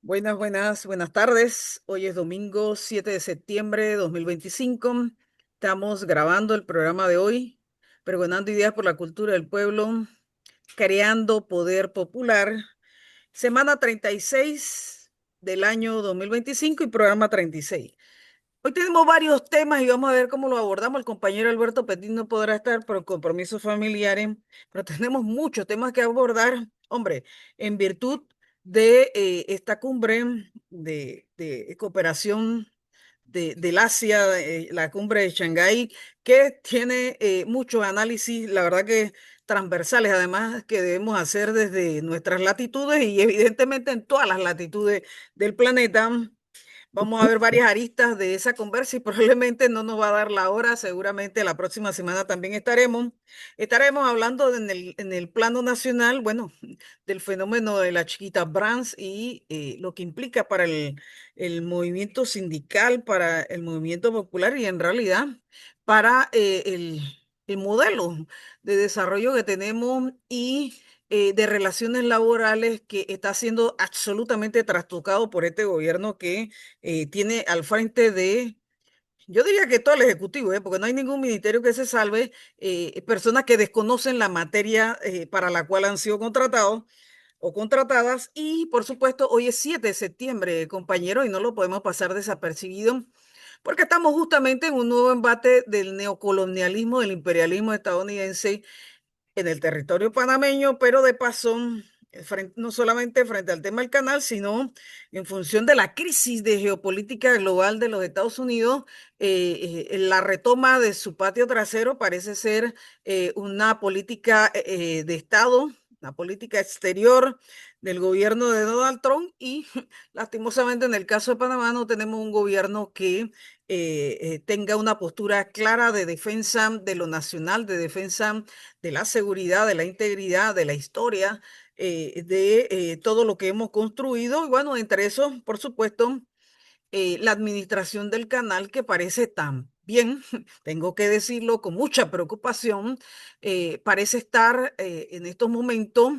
Buenas tardes. Hoy es domingo 7 de septiembre de 2025. Estamos grabando el programa de hoy, pregonando ideas por la cultura del pueblo, creando poder popular. Semana 36 del año 2025 y programa 36. Hoy tenemos varios temas y vamos a ver cómo lo abordamos. El compañero Alberto Petit no podrá estar por compromisos familiares, pero tenemos muchos temas que abordar. Hombre, en virtud de esta cumbre de cooperación del Asia, la cumbre de Shanghái, que tiene muchos análisis, la verdad que transversales, además que debemos hacer desde nuestras latitudes y evidentemente en todas las latitudes del planeta. Vamos a ver varias aristas de esa conversa y probablemente no nos va a dar la hora, seguramente la próxima semana también estaremos hablando en el plano nacional, bueno, del fenómeno de la chiquita Brands y lo que implica para el movimiento sindical, para el movimiento popular y en realidad para el modelo de desarrollo que tenemos y de relaciones laborales que está siendo absolutamente trastocado por este gobierno que tiene al frente de, yo diría que todo el Ejecutivo, porque no hay ningún ministerio que se salve, personas que desconocen la materia para la cual han sido contratados o contratadas. Y por supuesto, hoy es 7 de septiembre, compañero, y no lo podemos pasar desapercibido. Porque estamos justamente en un nuevo embate del neocolonialismo, del imperialismo estadounidense en el territorio panameño, pero de paso, no solamente frente al tema del canal, sino en función de la crisis de geopolítica global de los Estados Unidos, la retoma de su patio trasero parece ser una política de Estado, una política exterior del gobierno de Donald Trump y lastimosamente en el caso de Panamá no tenemos un gobierno que tenga una postura clara de defensa de lo nacional, de defensa de la seguridad, de la integridad, de la historia, de todo lo que hemos construido. Y bueno, entre eso, por supuesto, la administración del canal que parece tan bien, tengo que decirlo con mucha preocupación, parece estar en estos momentos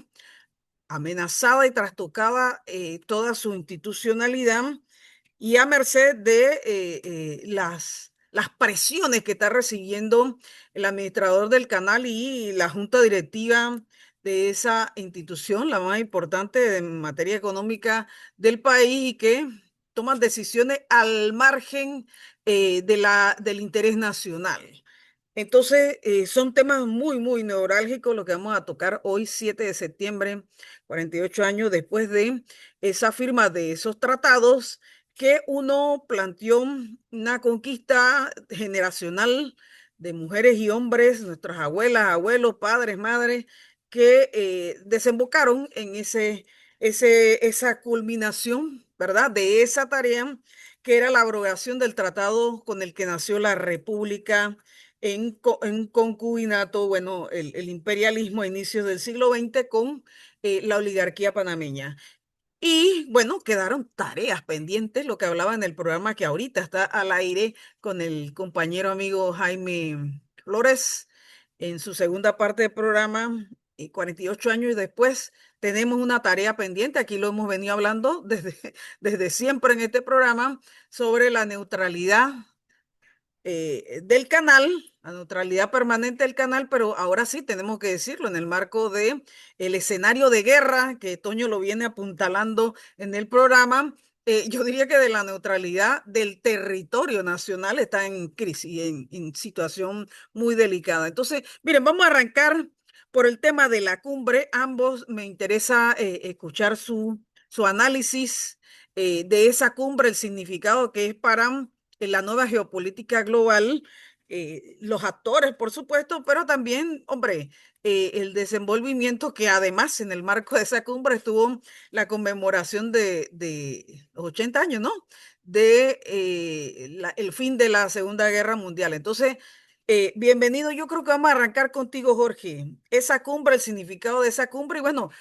amenazada y trastocada toda su institucionalidad y a merced de las presiones que está recibiendo el administrador del canal y la junta directiva de esa institución, la más importante en materia económica del país y que toman decisiones al margen del interés nacional. Entonces, son temas muy neurálgicos lo que vamos a tocar hoy, 7 de septiembre, 48 años después de esa firma de esos tratados que uno planteó una conquista generacional de mujeres y hombres, nuestras abuelas, abuelos, padres, madres, que desembocaron en esa culminación, ¿verdad? De esa tarea que era la abrogación del tratado con el que nació la República en concubinato, bueno, el imperialismo a inicios del siglo XX con la oligarquía panameña. Y bueno, quedaron tareas pendientes, lo que hablaba en el programa que ahorita está al aire con el compañero amigo Jaime Flores en su segunda parte del programa, y 48 años después tenemos una tarea pendiente, aquí lo hemos venido hablando desde siempre en este programa, sobre la neutralidad del canal, la neutralidad permanente del canal, pero ahora sí tenemos que decirlo en el marco de el escenario de guerra que Toño lo viene apuntalando en el programa. Yo diría que de la neutralidad del territorio nacional está en crisis, en situación muy delicada. Entonces, miren, vamos a arrancar por el tema de la cumbre. Ambos me interesa escuchar su análisis de esa cumbre, el significado que es para en la nueva geopolítica global, los actores, por supuesto, pero también, hombre, el desenvolvimiento que además en el marco de esa cumbre estuvo la conmemoración de los 80 años, ¿no? De el fin de la Segunda Guerra Mundial. Entonces, bienvenido. Yo creo que vamos a arrancar contigo, Jorge. Esa cumbre, el significado de esa cumbre y bueno,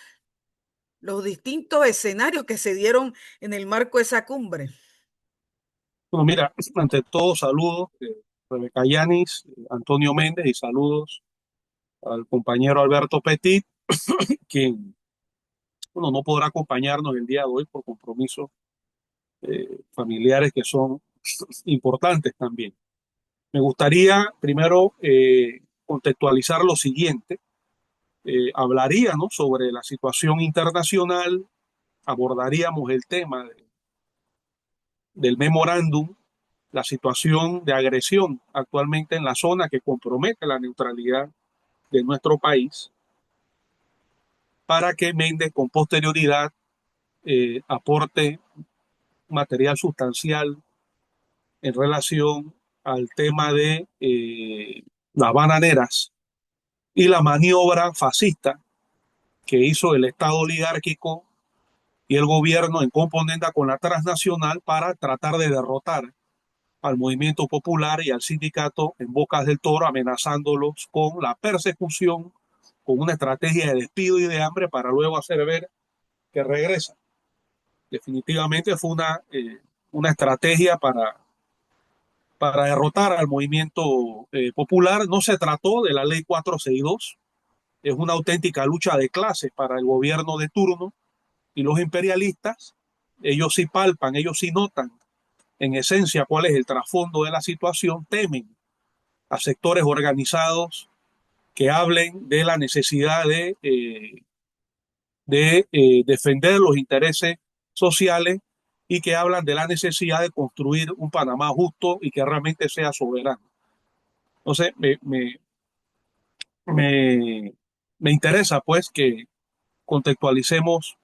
los distintos escenarios que se dieron en el marco de esa cumbre. Bueno, mira, ante todo, saludos, Rebeca Yanis, Antonio Méndez y saludos al compañero Alberto Petit, quien bueno, no podrá acompañarnos el día de hoy por compromisos familiares que son importantes también. Me gustaría primero contextualizar lo siguiente. Hablaría, ¿no?, sobre la situación internacional, abordaríamos el tema del memorándum, la situación de agresión actualmente en la zona que compromete la neutralidad de nuestro país, para que Méndez con posterioridad aporte material sustancial en relación al tema de las bananeras y la maniobra fascista que hizo el Estado oligárquico y el gobierno en componenda con la transnacional para tratar de derrotar al movimiento popular y al sindicato en Bocas del Toro, amenazándolos con la persecución, con una estrategia de despido y de hambre para luego hacer ver que regresa. Definitivamente fue una estrategia para derrotar al movimiento popular. No se trató de la ley 462, es una auténtica lucha de clases para el gobierno de turno y los imperialistas. Ellos sí palpan, ellos sí notan en esencia cuál es el trasfondo de la situación, temen a sectores organizados que hablen de la necesidad de defender los intereses sociales y que hablan de la necesidad de construir un Panamá justo y que realmente sea soberano. Entonces, me, me interesa pues que contextualicemos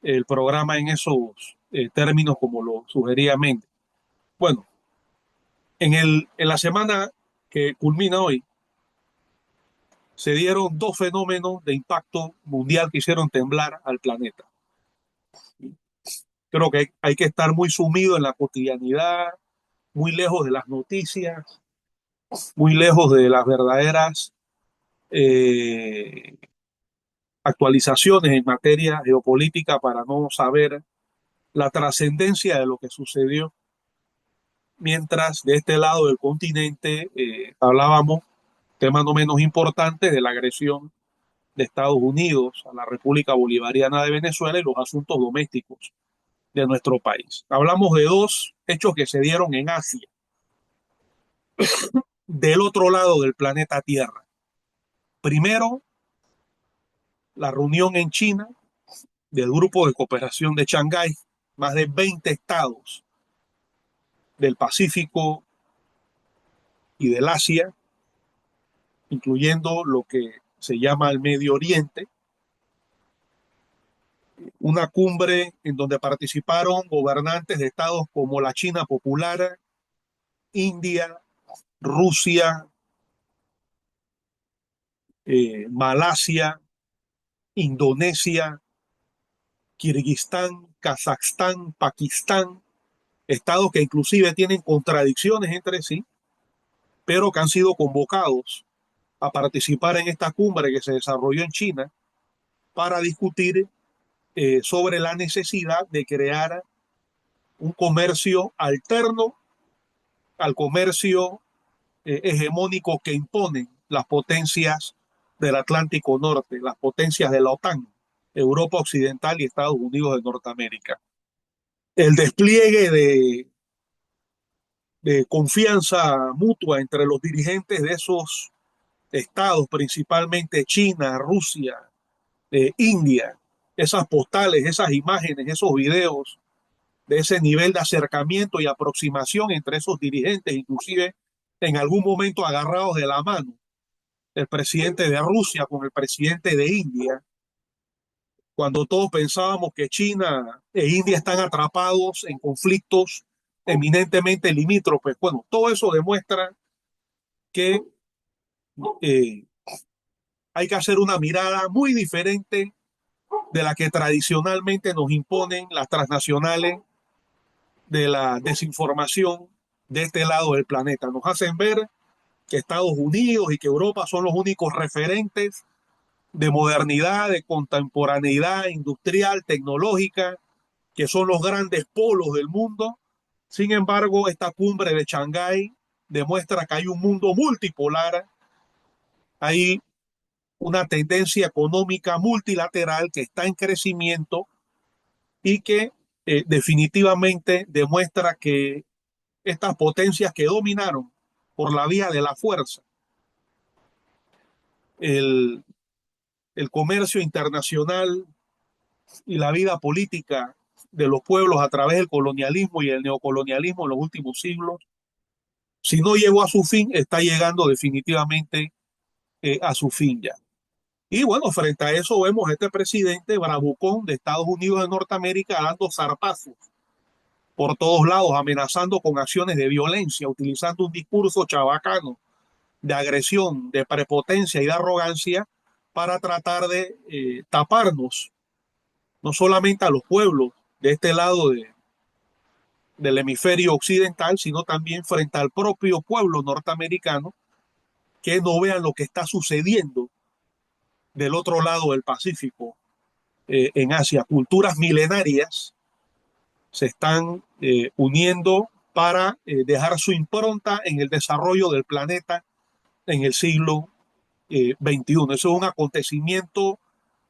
el programa en esos términos como lo sugería Méndez. Bueno, en la semana que culmina hoy, se dieron dos fenómenos de impacto mundial que hicieron temblar al planeta. Creo que hay que estar muy sumido en la cotidianidad, muy lejos de las noticias, muy lejos de las verdaderas eh, actualizaciones en materia geopolítica para no saber la trascendencia de lo que sucedió. Mientras de este lado del continente hablábamos, tema no menos importante, de la agresión de Estados Unidos a la República Bolivariana de Venezuela y los asuntos domésticos de nuestro país. Hablamos de dos hechos que se dieron en Asia, del otro lado del planeta Tierra. Primero, la reunión en China del Grupo de Cooperación de Shanghái, más de 20 estados del Pacífico y del Asia, incluyendo lo que se llama el Medio Oriente, una cumbre en donde participaron gobernantes de estados como la China Popular, India, Rusia, Malasia, Indonesia, Kirguistán, Kazajstán, Pakistán, estados que inclusive tienen contradicciones entre sí, pero que han sido convocados a participar en esta cumbre que se desarrolló en China para discutir sobre la necesidad de crear un comercio alterno al comercio hegemónico que imponen las potencias del Atlántico Norte, las potencias de la OTAN, Europa Occidental y Estados Unidos de Norteamérica. El despliegue de confianza mutua entre los dirigentes de esos estados, principalmente China, Rusia, India, esas postales, esas imágenes, esos videos de ese nivel de acercamiento y aproximación entre esos dirigentes, inclusive en algún momento agarrados de la mano, el presidente de Rusia con el presidente de India, cuando todos pensábamos que China e India están atrapados en conflictos eminentemente limítrofes. Bueno, todo eso demuestra que eh, hay que hacer una mirada muy diferente de la que tradicionalmente nos imponen las transnacionales de la desinformación de este lado del planeta. Nos hacen ver que Estados Unidos y que Europa son los únicos referentes de modernidad, de contemporaneidad industrial, tecnológica, que son los grandes polos del mundo. Sin embargo, esta cumbre de Shanghái demuestra que hay un mundo multipolar, hay una tendencia económica multilateral que está en crecimiento y que definitivamente demuestra que estas potencias que dominaron por la vía de la fuerza el, el comercio internacional y la vida política de los pueblos a través del colonialismo y el neocolonialismo en los últimos siglos, si no llegó a su fin, está llegando definitivamente a su fin ya. Y bueno, frente a eso vemos a este presidente bravucón de Estados Unidos de Norteamérica dando zarpazos por todos lados, amenazando con acciones de violencia, utilizando un discurso chabacano de agresión, de prepotencia y de arrogancia para tratar de taparnos, no solamente a los pueblos de este lado del hemisferio occidental, sino también frente al propio pueblo norteamericano, que no vean lo que está sucediendo del otro lado del Pacífico, en Asia. Culturas milenarias se están uniendo para dejar su impronta en el desarrollo del planeta en el siglo XXI. Eso es un acontecimiento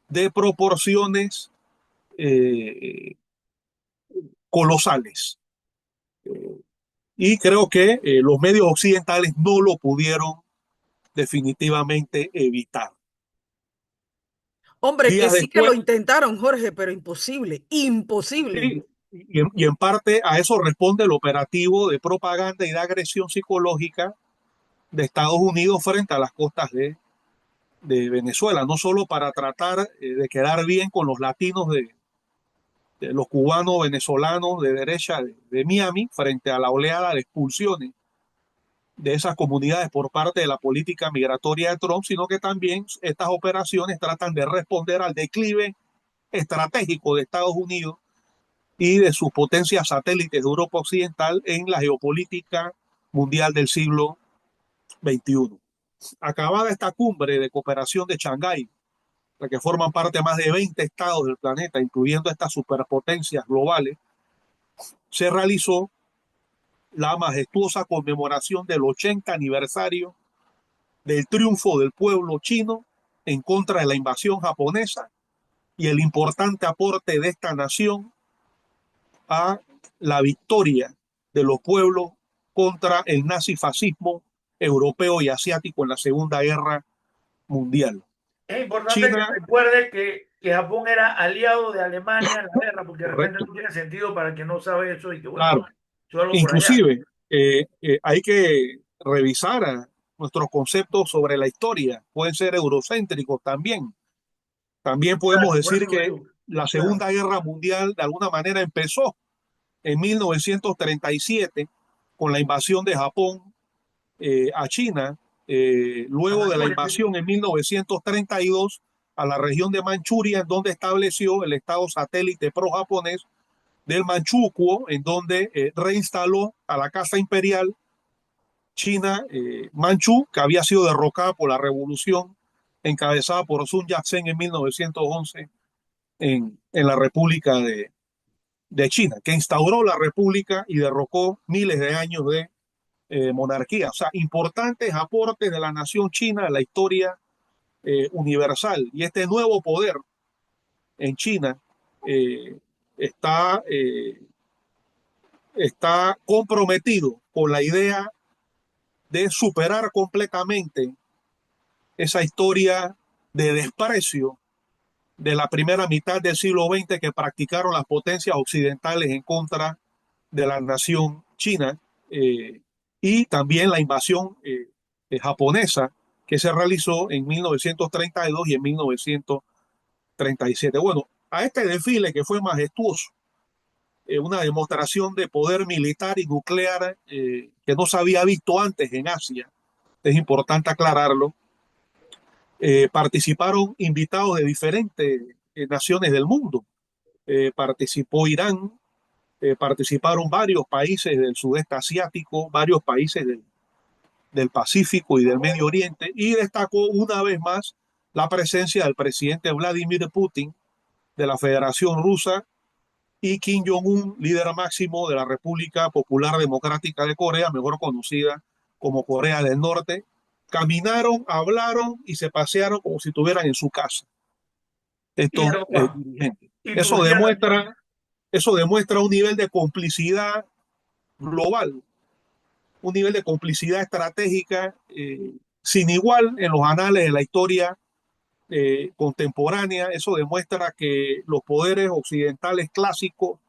de proporciones colosales. Y creo que los medios occidentales no lo pudieron definitivamente evitar. Hombre, que Días sí que lo después, intentaron, Jorge, pero imposible, imposible. sí, y en parte a eso responde el operativo de propaganda y de agresión psicológica de Estados Unidos frente a las costas de Venezuela, no solo para tratar de quedar bien con los latinos de los cubanos venezolanos de derecha de Miami frente a la oleada de expulsiones de esas comunidades por parte de la política migratoria de Trump, sino que también estas operaciones tratan de responder al declive estratégico de Estados Unidos y de sus potencias satélites de Europa Occidental en la geopolítica mundial del siglo XXI. Acabada esta cumbre de cooperación de Shanghái, la que forman parte más de 20 estados del planeta, incluyendo estas superpotencias globales, se realizó la majestuosa conmemoración del 80 aniversario del triunfo del pueblo chino en contra de la invasión japonesa y el importante aporte de esta nación a la victoria de los pueblos contra el nazifascismo europeo y asiático en la Segunda Guerra Mundial. Es importante que China, recuerde que Japón era aliado de Alemania en la guerra, porque de repente correcto, no tiene sentido para quien no sabe eso y que bueno, claro. yo algo por allá. Inclusive, hay que revisar nuestros conceptos sobre la historia. Pueden ser eurocéntricos también. También podemos Claro, por decir eso lo que digo. la Claro. Segunda Guerra Mundial de alguna manera empezó en 1937 con la invasión de Japón a China, A luego de la Manchuria, sí. invasión en 1932 a la región de Manchuria, en donde estableció el estado satélite pro-japonés del Manchukuo, en donde reinstaló a la Casa Imperial China Manchú, que había sido derrocada por la revolución encabezada por Sun Yat-sen en 1911 en la República de China, que instauró la República y derrocó miles de años de monarquía. O sea, importantes aportes de la nación china a la historia universal. Y este nuevo poder en China eh, está, está comprometido con la idea de superar completamente esa historia de desprecio de la primera mitad del siglo XX que practicaron las potencias occidentales en contra de la nación china, y también la invasión japonesa que se realizó en 1932 y en 1937. Bueno, a este desfile que fue majestuoso, una demostración de poder militar y nuclear que no se había visto antes en Asia, es importante aclararlo, participaron invitados de diferentes naciones del mundo. Participó Irán, participaron varios países del sudeste asiático, varios países del Pacífico y del Medio Oriente, y destacó una vez más la presencia del presidente Vladimir Putin de la Federación Rusa y Kim Jong-un, líder máximo de la República Popular Democrática de Corea, mejor conocida como Corea del Norte, caminaron, hablaron y se pasearon como si estuvieran en su casa Y, estos Europa, dirigentes. y Eso Turquía también. demuestra, eso demuestra un nivel de complicidad global, un nivel de complicidad estratégica sin igual en los anales de la historia contemporánea. Eso demuestra que los poderes occidentales clásicos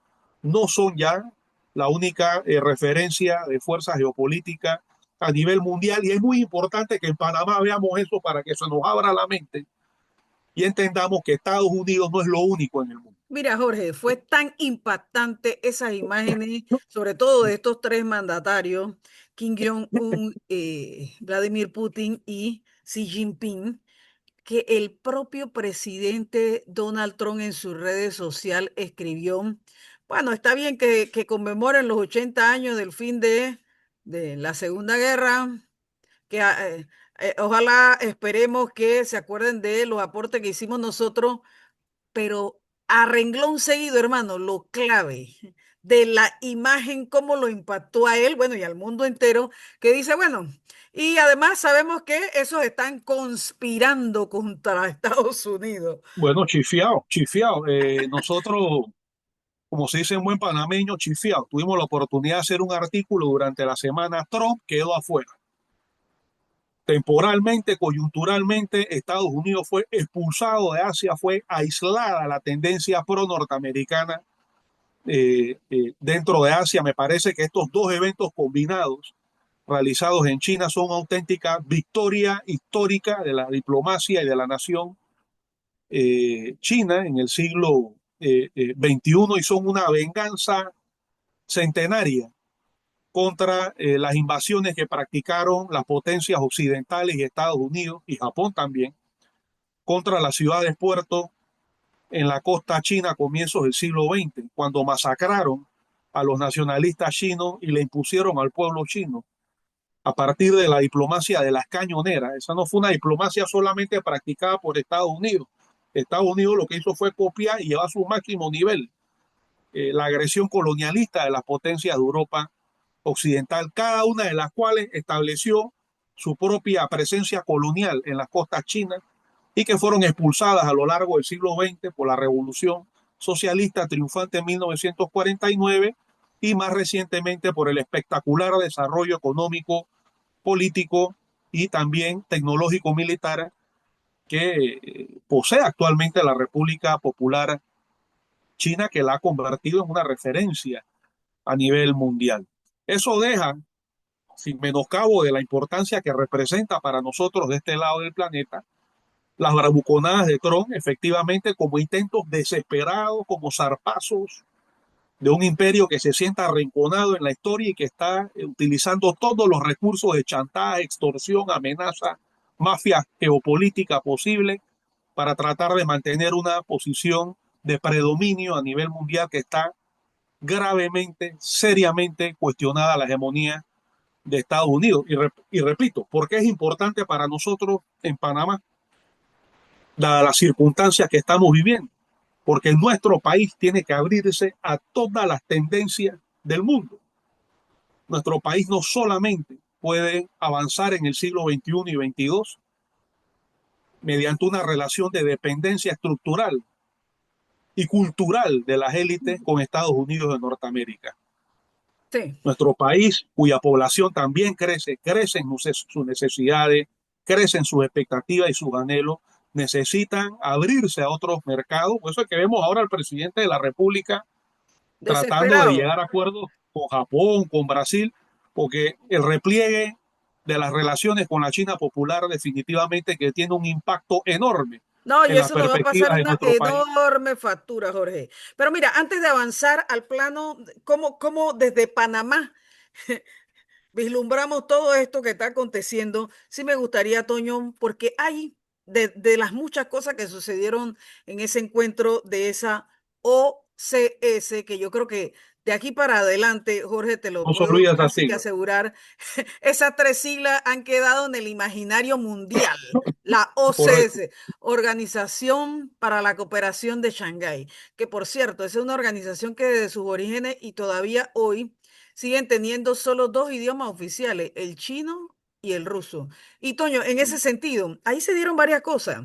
no son ya la única referencia de fuerza geopolítica a nivel mundial, y es muy importante que en Panamá veamos eso para que se nos abra la mente y entendamos que Estados Unidos no es lo único en el mundo. Mira, Jorge, fue tan impactante esas imágenes, sobre todo de estos tres mandatarios, Kim Jong-un, Vladimir Putin y Xi Jinping, que el propio presidente Donald Trump en sus redes sociales escribió, bueno, está bien que conmemoren los 80 años del fin de la Segunda Guerra, que ojalá esperemos que se acuerden de los aportes que hicimos nosotros, pero a renglón seguido, hermano, lo clave de la imagen, cómo lo impactó a él, bueno, y al mundo entero, que dice, bueno, y además sabemos que esos están conspirando contra Estados Unidos. Bueno, chifiado, chifiado. Nosotros, como se dice en buen panameño, chifiado. Tuvimos la oportunidad de hacer un artículo durante la semana. Trump quedó afuera. Temporalmente, coyunturalmente, Estados Unidos fue expulsado de Asia, fue aislada la tendencia pro-norteamericana dentro de Asia. Me parece que estos dos eventos combinados realizados en China son auténtica victoria histórica de la diplomacia y de la nación china en el siglo XXI, y son una venganza centenaria contra las invasiones que practicaron las potencias occidentales y Estados Unidos y Japón también contra las ciudades puertos en la costa china a comienzos del siglo XX, cuando masacraron a los nacionalistas chinos y le impusieron al pueblo chino a partir de la diplomacia de las cañoneras. Esa no fue una diplomacia solamente practicada por Estados Unidos. Estados Unidos lo que hizo fue copiar y llevar a su máximo nivel la agresión colonialista de las potencias de Europa occidental, cada una de las cuales estableció su propia presencia colonial en las costas chinas y que fueron expulsadas a lo largo del siglo XX por la Revolución Socialista triunfante en 1949 y más recientemente por el espectacular desarrollo económico, político y también tecnológico militar que posee actualmente la República Popular China, que la ha convertido en una referencia a nivel mundial. Eso deja, sin menoscabo de la importancia que representa para nosotros de este lado del planeta, las bravuconadas de Trump, efectivamente, como intentos desesperados, como zarpazos de un imperio que se sienta arrinconado en la historia y que está utilizando todos los recursos de chantaje, extorsión, amenaza, mafia geopolítica posible para tratar de mantener una posición de predominio a nivel mundial que está gravemente, seriamente cuestionada la hegemonía de Estados Unidos. Y repito, ¿por qué es importante para nosotros en Panamá, dadas las circunstancias que estamos viviendo? Porque nuestro país tiene que abrirse a todas las tendencias del mundo. Nuestro país no solamente puede avanzar en el siglo XXI y XXII mediante una relación de dependencia estructural y cultural de las élites con Estados Unidos de Norteamérica. Sí. Nuestro país, cuya población también crece, crecen sus necesidades, crecen sus expectativas y sus anhelos, necesitan abrirse a otros mercados. Por eso es que vemos ahora al presidente de la República tratando de Desesperado. llegar a acuerdos con Japón, con Brasil, porque el repliegue de las relaciones con la China popular definitivamente que tiene un impacto enorme No, y en las eso nos va a pasar perspectivas de una nuestro país. enorme factura, Jorge. Pero mira, antes de avanzar al plano, ¿cómo desde Panamá vislumbramos todo esto que está aconteciendo? Sí me gustaría, Toño, porque hay de las muchas cosas que sucedieron en ese encuentro de esa OCS, que yo creo que de aquí para adelante, Jorge, te lo No se puedo olvida esa casi que sigla. asegurar, esas tres siglas han quedado en el imaginario mundial. La Correcto. OCS, Organización para la Cooperación de Shanghái, que por cierto, es una organización que desde sus orígenes y todavía hoy siguen teniendo solo dos idiomas oficiales, el chino y el ruso. Y Toño, en ese sentido, ahí se dieron varias cosas.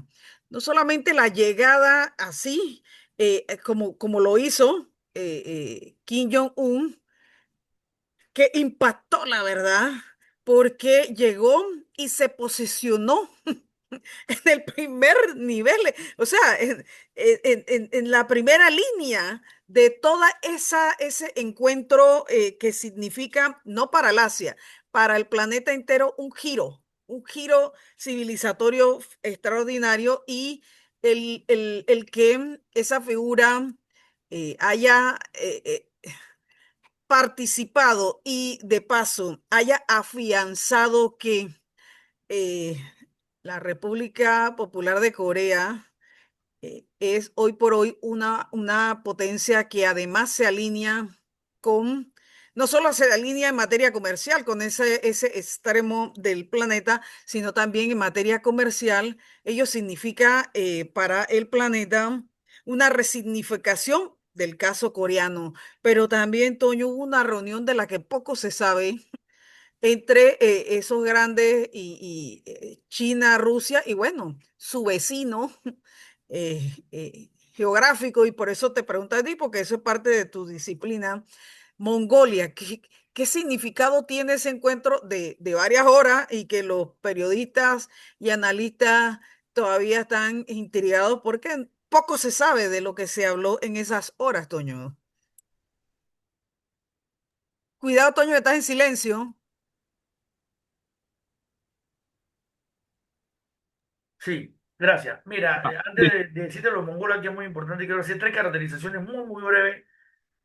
No solamente la llegada así, como lo hizo Kim Jong-un, que impactó, la verdad, porque llegó y se posicionó en el primer nivel, o sea, en la primera línea de toda ese encuentro que significa, no para el Asia, para el planeta entero, un giro civilizatorio extraordinario y el que esa figura haya participado y de paso haya afianzado que eh, la República Popular de Corea es hoy por hoy una potencia que además se alinea con, no solo se alinea en materia comercial con ese extremo del planeta, sino también en materia comercial. Ello significa para el planeta una resignificación del caso coreano, pero también, Toño, hubo una reunión de la que poco se sabe entre esos grandes China, Rusia y bueno, su vecino geográfico, y por eso te pregunto a ti, porque eso es parte de tu disciplina, Mongolia. ¿Qué significado tiene ese encuentro de varias horas y que los periodistas y analistas todavía están intrigados porque poco se sabe de lo que se habló en esas horas, Toño? Cuidado, Toño, que estás en silencio. Sí, gracias. Mira, Ah, antes de decirte los mongoles, aquí es muy importante, quiero hacer tres caracterizaciones muy breves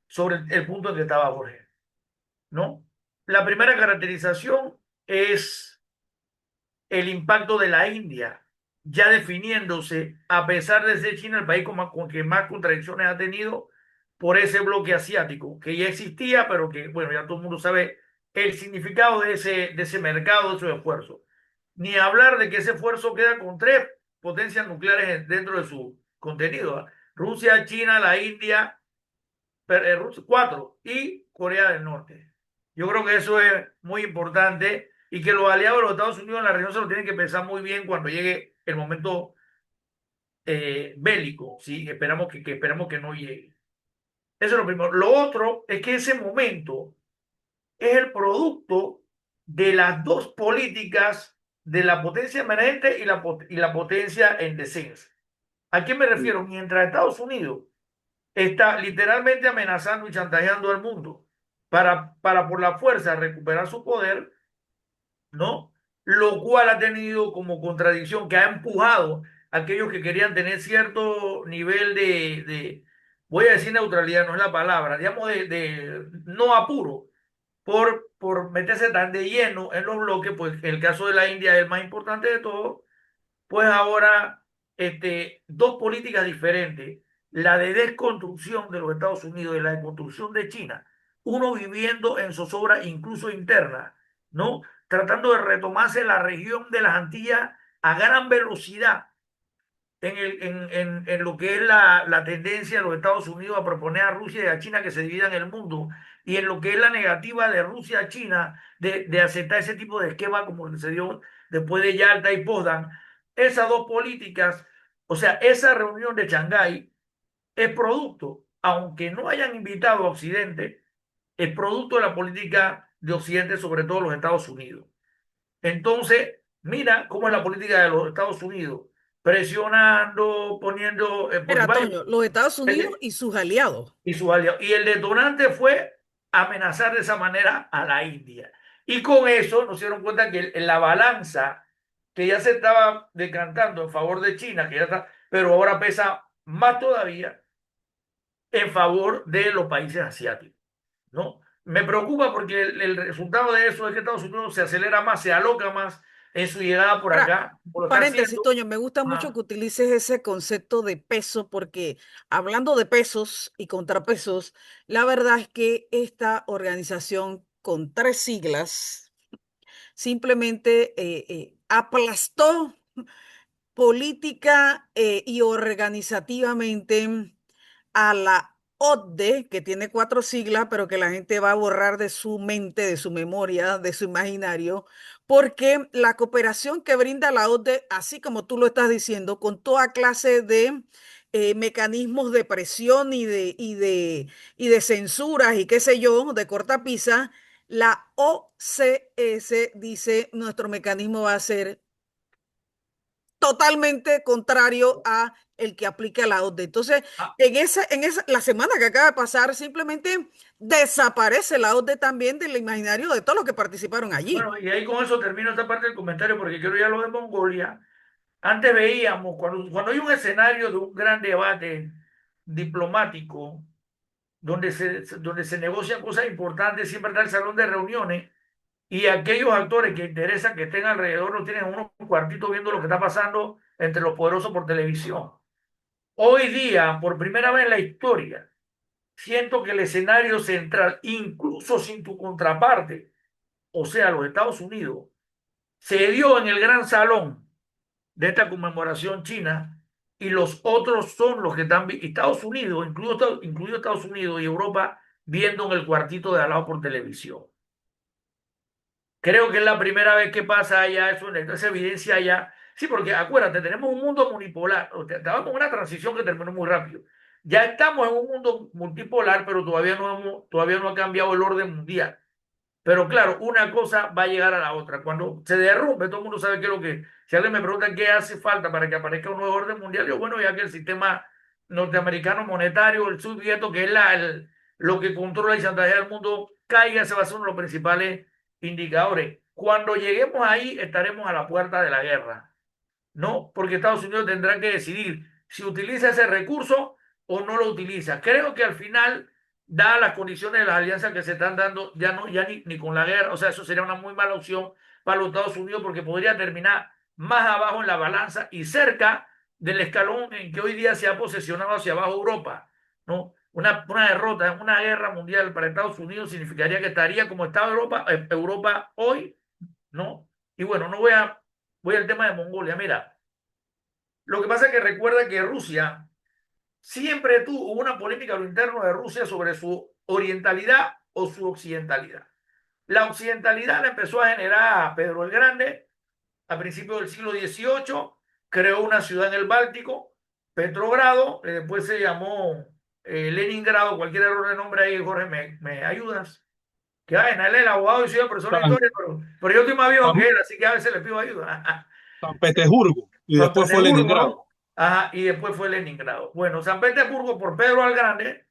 sobre el punto en que estaba Jorge, ¿no? La primera caracterización es el impacto de la India, ya definiéndose, a pesar de ser China el país con que más contradicciones ha tenido por ese bloque asiático, que ya existía, pero que, bueno, ya todo el mundo sabe el significado de ese mercado, de esos esfuerzos. Ni hablar de que ese esfuerzo queda con tres potencias nucleares dentro de su contenido. ¿Ah? Rusia, China, la India, cuatro, y Corea del Norte. Yo creo que eso es muy importante y que los aliados de los Estados Unidos en la región se lo tienen que pensar muy bien cuando llegue el momento bélico, ¿sí? Esperamos que no llegue. Eso es lo primero. Lo otro es que ese momento es el producto de las dos políticas de la potencia emergente y la potencia en descenso. ¿A qué me refiero? Mientras Estados Unidos está literalmente amenazando y chantajeando al mundo para por la fuerza recuperar su poder, ¿no? Lo cual ha tenido como contradicción que ha empujado a aquellos que querían tener cierto nivel voy a decir neutralidad, no es la palabra, digamos de no apuro, por meterse tan de lleno en los bloques, pues el caso de la India es el más importante de todo, pues ahora dos políticas diferentes, la de desconstrucción de los Estados Unidos y la de construcción de China, uno viviendo en zozobra incluso interna, ¿no? Tratando de retomarse la región de las Antillas a gran velocidad en lo que es la tendencia de los Estados Unidos a proponer a Rusia y a China que se dividan el mundo, y en lo que es la negativa de Rusia a China de aceptar ese tipo de esquema como se dio después de Yalta y Potsdam. Esas dos políticas, o sea, esa reunión de Shanghái es producto, aunque no hayan invitado a Occidente, es producto de la política de Occidente, sobre todo los Estados Unidos. Entonces, mira cómo es la política de los Estados Unidos, presionando, poniendo, porque Era, vaya, Toño, los Estados Unidos y sus aliados. y su aliado. Y el detonante fue amenazar de esa manera a la India. Y con eso nos dieron cuenta que la balanza que ya se estaba decantando en favor de China, que ya está, pero ahora pesa más todavía en favor de los países asiáticos, ¿no? Me preocupa porque el resultado de eso es que Estados Unidos se acelera más, se aloca más en su llegada por Ahora, acá, como lo está paréntesis, haciendo. Toño, me gusta mucho Ah, que utilices ese concepto de peso porque hablando de pesos y contrapesos, la verdad es que esta organización con tres siglas simplemente aplastó política y organizativamente a la OCDE, que tiene 4 siglas, pero que la gente va a borrar de su mente, de su memoria, de su imaginario, porque la cooperación que brinda la OCDE, así como tú lo estás diciendo, con toda clase de mecanismos de presión y de censuras y qué sé yo, de cortapisa, la OCS dice nuestro mecanismo va a ser totalmente contrario a el que aplica la OCDE. Entonces, Ah, la semana que acaba de pasar, simplemente desaparece la OCDE también del imaginario de todos los que participaron allí. bueno, y ahí con eso termino esta parte del comentario porque quiero ya lo de Mongolia. Antes veíamos, cuando hay un escenario de un gran debate diplomático, donde se negocian cosas importantes, siempre está el salón de reuniones y aquellos actores que interesan que estén alrededor no tienen unos cuartitos viendo lo que está pasando entre los poderosos por televisión. Hoy día, por primera vez en la historia, siento que el escenario central, incluso sin tu contraparte, o sea, los Estados Unidos, se dio en el gran salón de esta conmemoración china y los otros son los que están, Estados Unidos, incluido Estados Unidos y Europa, viendo en el cuartito de al lado por televisión. Creo que es la primera vez que pasa allá, eso, esa evidencia allá. Sí, porque acuérdate, tenemos un mundo unipolar. Estábamos en una transición que terminó muy rápido. Ya estamos en un mundo multipolar, pero todavía no ha cambiado el orden mundial. Pero claro, una cosa va a llegar a la otra. Cuando se derrumbe, todo el mundo sabe qué es lo que. Si alguien me pregunta qué hace falta para que aparezca un nuevo orden mundial, yo, bueno, ya que el sistema norteamericano monetario, el subjeto, que es lo que controla y chantajea al mundo, caiga, ese va a ser uno de los principales indicadores. Cuando lleguemos ahí, estaremos a la puerta de la guerra. No, porque Estados Unidos tendrá que decidir si utiliza ese recurso o no lo utiliza. Creo que al final, dadas las condiciones de las alianzas que se están dando, ya no, ya ni con la guerra, o sea, eso sería una muy mala opción para los Estados Unidos porque podría terminar más abajo en la balanza y cerca del escalón en que hoy día se ha posesionado hacia abajo Europa, ¿no? Una derrota en una guerra mundial para Estados Unidos significaría que estaría como estaba Europa hoy, ¿no? Y bueno, no voy al tema de Mongolia. Mira, lo que pasa es que recuerda que Rusia siempre tuvo una polémica a lo interno de Rusia sobre su orientalidad o su occidentalidad. La occidentalidad la empezó a generar Pedro el Grande a principios del siglo XVIII, creó una ciudad en el Báltico, Petrogrado, después se llamó Leningrado, cualquier error de nombre ahí, Jorge, ¿me ayudas? Que vaina, él es el abogado y soy el profesor de San, historia, pero yo estoy más viejo San- que él, así que a veces le pido ayuda. San Petersburgo y San después fue Petersburgo, Leningrado. ¿no? Ajá, y después fue Leningrado. Bueno, San Petersburgo por Pedro el Grande,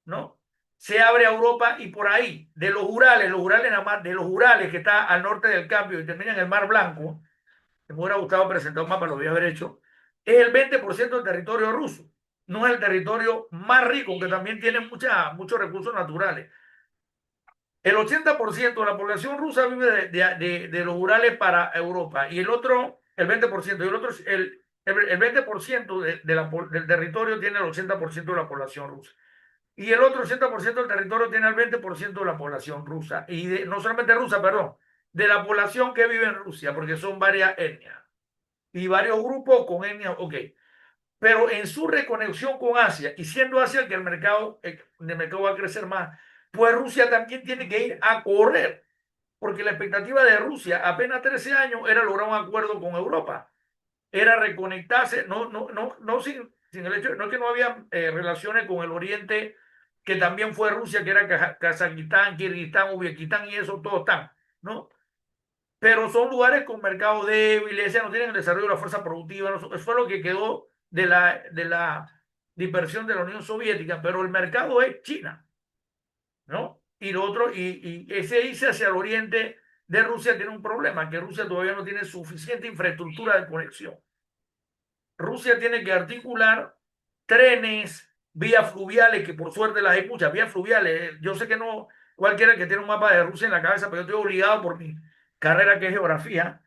¿no? Se abre a Europa y por ahí, de los Urales nada más, de los Urales que está al norte del cambio y termina en el Mar Blanco, me hubiera gustado presentar un mapa, lo voy a haber hecho, es el 20% del territorio ruso. No es el territorio más rico, que también tiene muchos recursos naturales. El 80% de la población rusa vive de los Urales para Europa y el otro, el 20%, y el otro, el 20% del territorio tiene el 80% de la población rusa. Y el otro 80% del territorio tiene el 20% de la población rusa. Y no solamente rusa, perdón, de la población que vive en Rusia, porque son varias etnias y varios grupos con etnias, ok. Pero en su reconexión con Asia, y siendo Asia que el mercado va a crecer más, pues Rusia también tiene que ir a correr, porque la expectativa de Rusia apenas 13 años era lograr un acuerdo con Europa, era reconectarse, no sin el hecho, no es que no había relaciones con el Oriente, que también fue Rusia, que era Kazajistán, Kirguistán, Uzbekistán y eso, todo están, ¿no? Pero son lugares con mercados débiles, ya no tienen el desarrollo de la fuerza productiva, no, eso fue lo que quedó de la dispersión de la Unión Soviética, pero el mercado es China, ¿no? Y lo otro, y ese irse hacia el oriente de Rusia tiene un problema, que Rusia todavía no tiene suficiente infraestructura de conexión. Rusia tiene que articular trenes, vías fluviales, que por suerte las hay muchas, vías fluviales. Yo sé que no cualquiera que tiene un mapa de Rusia en la cabeza, pero yo estoy obligado por mi carrera que es geografía.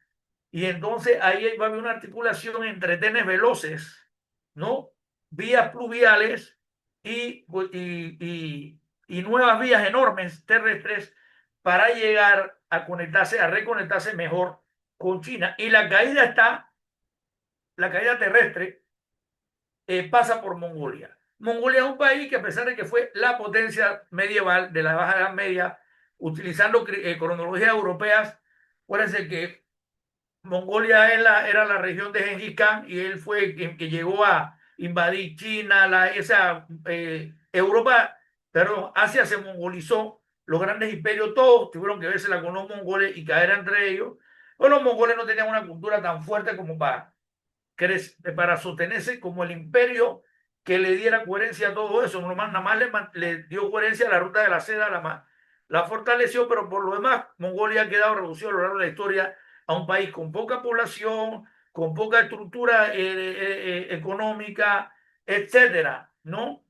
Y entonces ahí va a haber una articulación entre trenes veloces, ¿no? Vías fluviales y, y nuevas vías enormes terrestres para llegar a conectarse, a reconectarse mejor con China. Y la caída terrestre pasa por Mongolia. Mongolia es un país que, a pesar de que fue la potencia medieval de la Baja Edad Media, utilizando cronologías europeas, acuérdense que Mongolia era la región de Gengis Khan y él fue quien que llegó a invadir China, Europa, perdón, Asia se mongolizó, los grandes imperios todos tuvieron que vérsela con los mongoles y caer entre ellos. Pero los mongoles no tenían una cultura tan fuerte como para sostenerse como el imperio que le diera coherencia a todo eso. Nada más le dio coherencia a la ruta de la seda, la fortaleció, pero por lo demás, Mongolia ha quedado reducido a lo largo de la historia a un país con poca población, con poca estructura económica, etcétera, ¿no?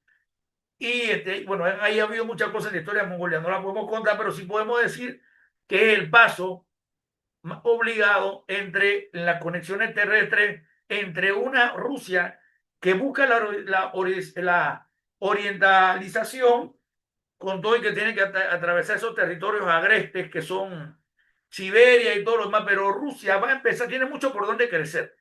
Y bueno, ahí ha habido muchas cosas en la historia de Mongolia, no la podemos contar, pero sí podemos decir que es el paso obligado entre las conexiones terrestres entre una Rusia que busca la orientalización con todo y que tiene que atravesar esos territorios agrestes que son Siberia y todo lo demás, pero Rusia va a empezar, tiene mucho por donde crecer,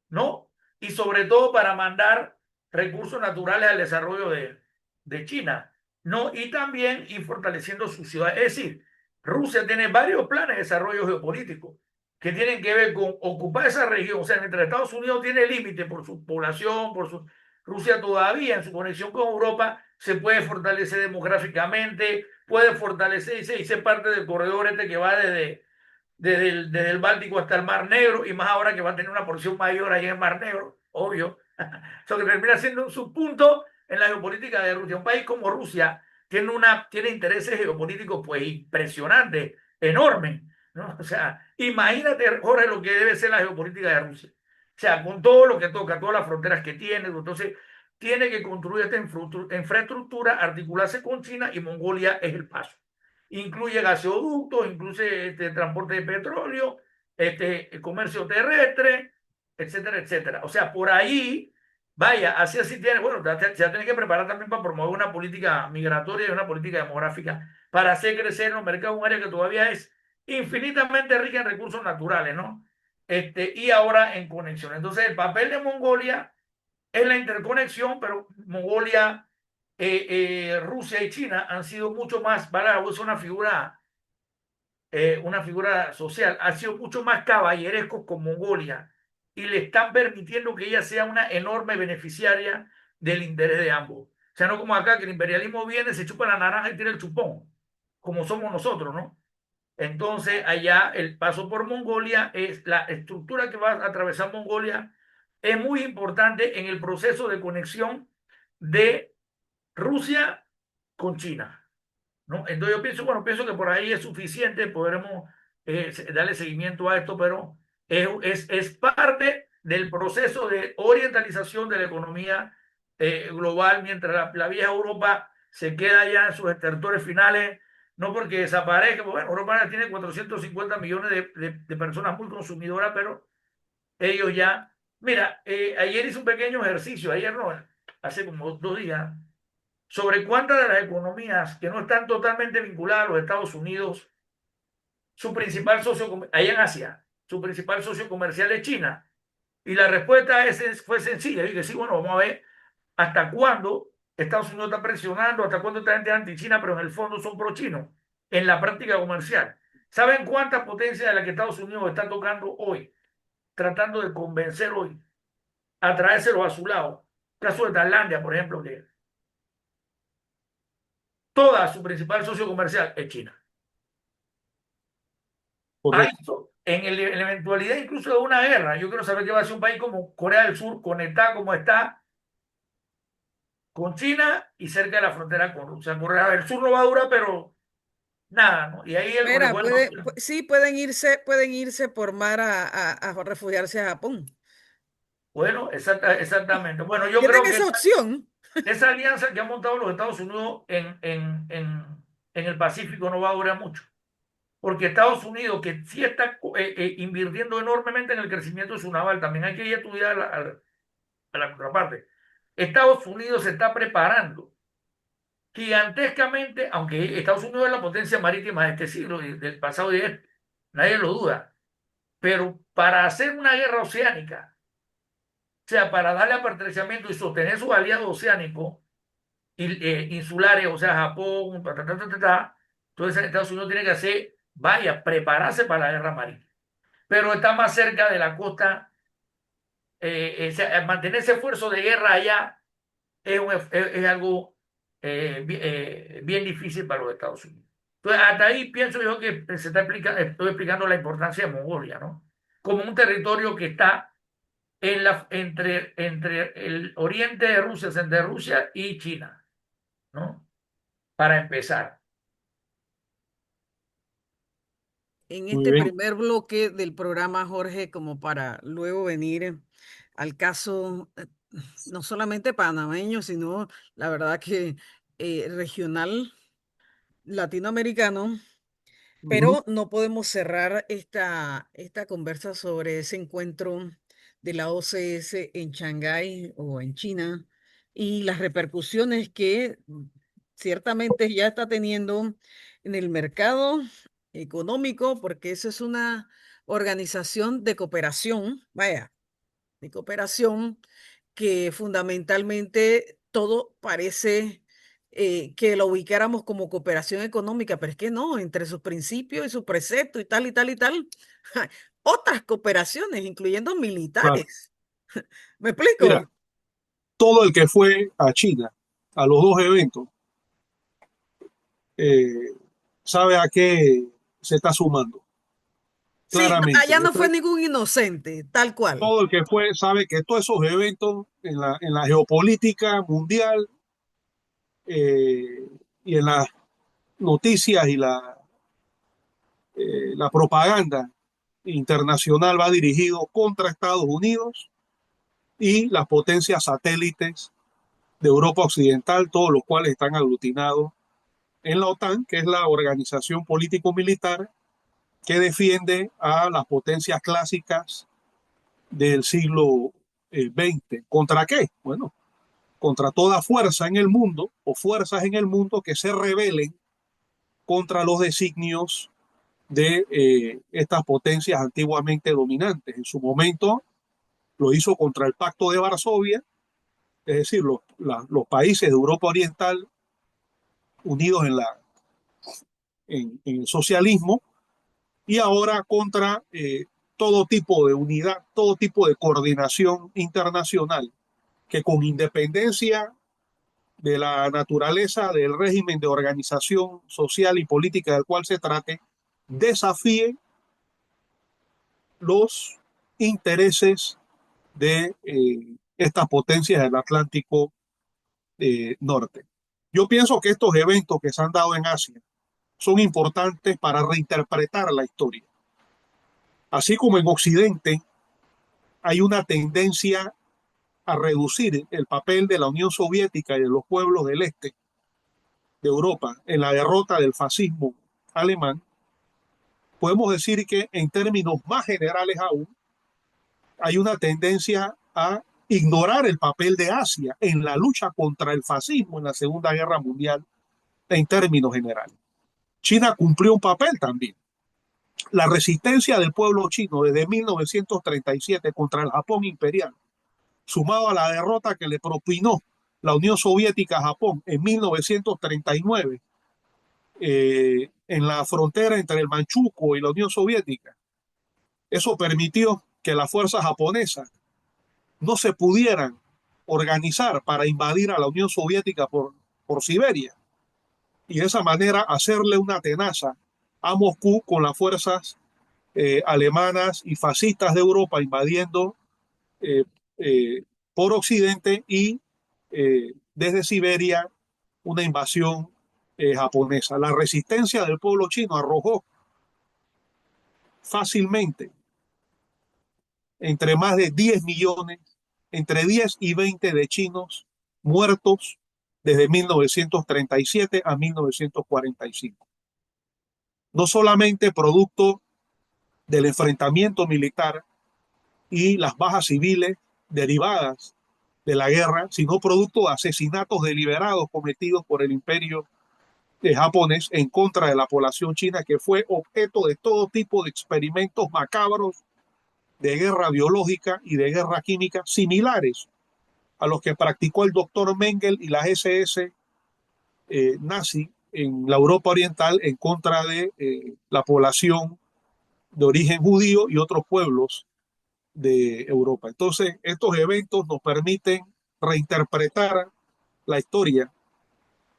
¿no? Y sobre todo para mandar recursos naturales al desarrollo de China, ¿no? Y también ir fortaleciendo su ciudad. Es decir, Rusia tiene varios planes de desarrollo geopolítico que tienen que ver con ocupar esa región. O sea, mientras Estados Unidos tiene límite por su población, Rusia todavía en su conexión con Europa se puede fortalecer demográficamente, puede fortalecerse y ser parte del corredor que va desde el Báltico hasta el Mar Negro, y más ahora que va a tener una porción mayor ahí en el Mar Negro, obvio. Eso que termina siendo un subpunto en la geopolítica de Rusia. Un país como Rusia tiene intereses geopolíticos pues impresionantes, enormes, ¿no? O sea, imagínate, Jorge, lo que debe ser la geopolítica de Rusia. O sea, con todo lo que toca, todas las fronteras que tiene, entonces tiene que construir esta infraestructura, articularse con China, y Mongolia es el paso. Incluye gasoductos, incluye transporte de petróleo, el comercio terrestre, etcétera, etcétera. O sea, por ahí, vaya, así tiene, bueno, se tiene que preparar también para promover una política migratoria y una política demográfica para hacer crecer los mercados, un área que todavía es infinitamente rica en recursos naturales, ¿no? Y ahora en conexión. Entonces, el papel de Mongolia es la interconexión, pero Mongolia, Rusia y China han sido mucho más, es una figura social, ha sido mucho más caballeresco con Mongolia y le están permitiendo que ella sea una enorme beneficiaria del interés de ambos. O sea, no como acá, que el imperialismo viene, se chupa la naranja y tira el chupón, como somos nosotros, ¿no? Entonces, allá el paso por Mongolia es la estructura que va a atravesar Mongolia, es muy importante en el proceso de conexión de Rusia con China, ¿no? Entonces yo pienso, bueno, pienso que por ahí es suficiente, podremos darle seguimiento a esto, pero es parte del proceso de orientalización de la economía global, mientras la vieja Europa se queda ya en sus estertores finales, no porque desaparezca, bueno, Europa tiene 450 millones de personas muy consumidoras, pero ellos ya, mira, ayer hice un pequeño ejercicio, ayer no, hace como 2 días, sobre cuántas de las economías que no están totalmente vinculadas a los Estados Unidos, su principal socio, allá en Asia, su principal socio comercial es China. Y la respuesta fue sencilla. Yo dije, sí, bueno, vamos a ver hasta cuándo Estados Unidos está presionando, hasta cuándo esta gente es anti-China, pero en el fondo son pro-chinos, en la práctica comercial. ¿Saben cuántas potencias de las que Estados Unidos está tocando hoy, tratando de convencer hoy, a traérselo a su lado? El caso de Tailandia, por ejemplo, que toda su principal socio comercial es China. A Correcto. eso, en la eventualidad incluso de una guerra, yo quiero saber qué va a hacer un país como Corea del Sur, conectada como está con China y cerca de la frontera con Rusia. Corea del Sur no va a durar, pero nada, ¿no? Y ahí el Mira, recuerdo, sí, pueden irse por mar a refugiarse a Japón. bueno, exactamente. Bueno, yo Tienen creo que esa opción. esa alianza que han montado los Estados Unidos en el Pacífico no va a durar mucho. Porque Estados Unidos, que sí está invirtiendo enormemente en el crecimiento de su naval, también hay que estudiar a la contraparte. Estados Unidos se está preparando gigantescamente, aunque Estados Unidos es la potencia marítima de este siglo, del pasado de este, nadie lo duda, pero para hacer una guerra oceánica, o sea, para darle apertrechamiento y sostener sus aliados oceánicos, insulares, o sea, Japón, entonces Estados Unidos tiene que hacer, vaya, prepararse para la guerra marítima. Pero está más cerca de la costa, mantener ese esfuerzo de guerra allá es algo bien difícil para los Estados Unidos. Entonces, hasta ahí pienso yo que estoy explicando la importancia de Mongolia, ¿no? Como un territorio que está entre el oriente de Rusia, entre Rusia y China, ¿no? Para empezar. En Muy este bien. primer bloque del programa, Jorge, como para luego venir al caso no solamente panameño, sino la verdad que regional latinoamericano, Ujú. pero no podemos cerrar esta conversa sobre ese encuentro de la OCS en Shanghái o en China y las repercusiones que ciertamente ya está teniendo en el mercado económico, porque eso es una organización de cooperación, vaya, de cooperación que fundamentalmente todo parece que lo ubicáramos como cooperación económica, pero es que no, entre sus principios y sus preceptos y tal y tal y tal, otras cooperaciones, incluyendo Claro. militares. ¿Me Mira, explico? todo el que fue a China, a los dos eventos, eh, sabe a qué se está sumando. Sí, Claramente. allá no fue ningún inocente, tal cual. Todo el que fue sabe que todos esos eventos en la geopolítica mundial, eh, y en las noticias y la propaganda internacional va dirigido contra Estados Unidos y las potencias satélites de Europa Occidental, todos los cuales están aglutinados en la OTAN, que es la organización político-militar que defiende a las potencias clásicas del siglo XX. ¿Contra qué? Bueno, contra toda fuerza en el mundo o fuerzas en el mundo que se rebelen contra los designios de estas potencias antiguamente dominantes. En su momento lo hizo contra el Pacto de Varsovia, es decir, los países de Europa Oriental unidos en el socialismo, y ahora contra todo tipo de unidad, todo tipo de coordinación internacional que con independencia de la naturaleza del régimen de organización social y política del cual se trate, desafíe los intereses de estas potencias del Atlántico Norte. Yo pienso que estos eventos que se han dado en Asia son importantes para reinterpretar la historia. Así como en Occidente hay una tendencia a reducir el papel de la Unión Soviética y de los pueblos del este de Europa en la derrota del fascismo alemán, podemos decir que en términos más generales aún, hay una tendencia a ignorar el papel de Asia en la lucha contra el fascismo en la Segunda Guerra Mundial en términos generales. China cumplió un papel también. La resistencia del pueblo chino desde 1937 contra el Japón imperial, sumado a la derrota que le propinó la Unión Soviética a Japón en 1939, en la frontera entre el Manchukuo y la Unión Soviética, eso permitió que las fuerzas japonesas no se pudieran organizar para invadir a la Unión Soviética por Siberia y de esa manera hacerle una tenaza a Moscú con las fuerzas alemanas y fascistas de Europa invadiendo eh, eh, por Occidente y desde Siberia una invasión japonesa. La resistencia del pueblo chino arrojó fácilmente entre más de 10 millones, entre 10 y 20 de chinos muertos desde 1937 a 1945. No solamente producto del enfrentamiento militar y las bajas civiles derivadas de la guerra, sino producto de asesinatos deliberados cometidos por el imperio japonés en contra de la población china, que fue objeto de todo tipo de experimentos macabros de guerra biológica y de guerra química similares a los que practicó el doctor Mengele y las SS nazi en la Europa Oriental en contra de la población de origen judío y otros pueblos de Europa. Entonces, estos eventos nos permiten reinterpretar la historia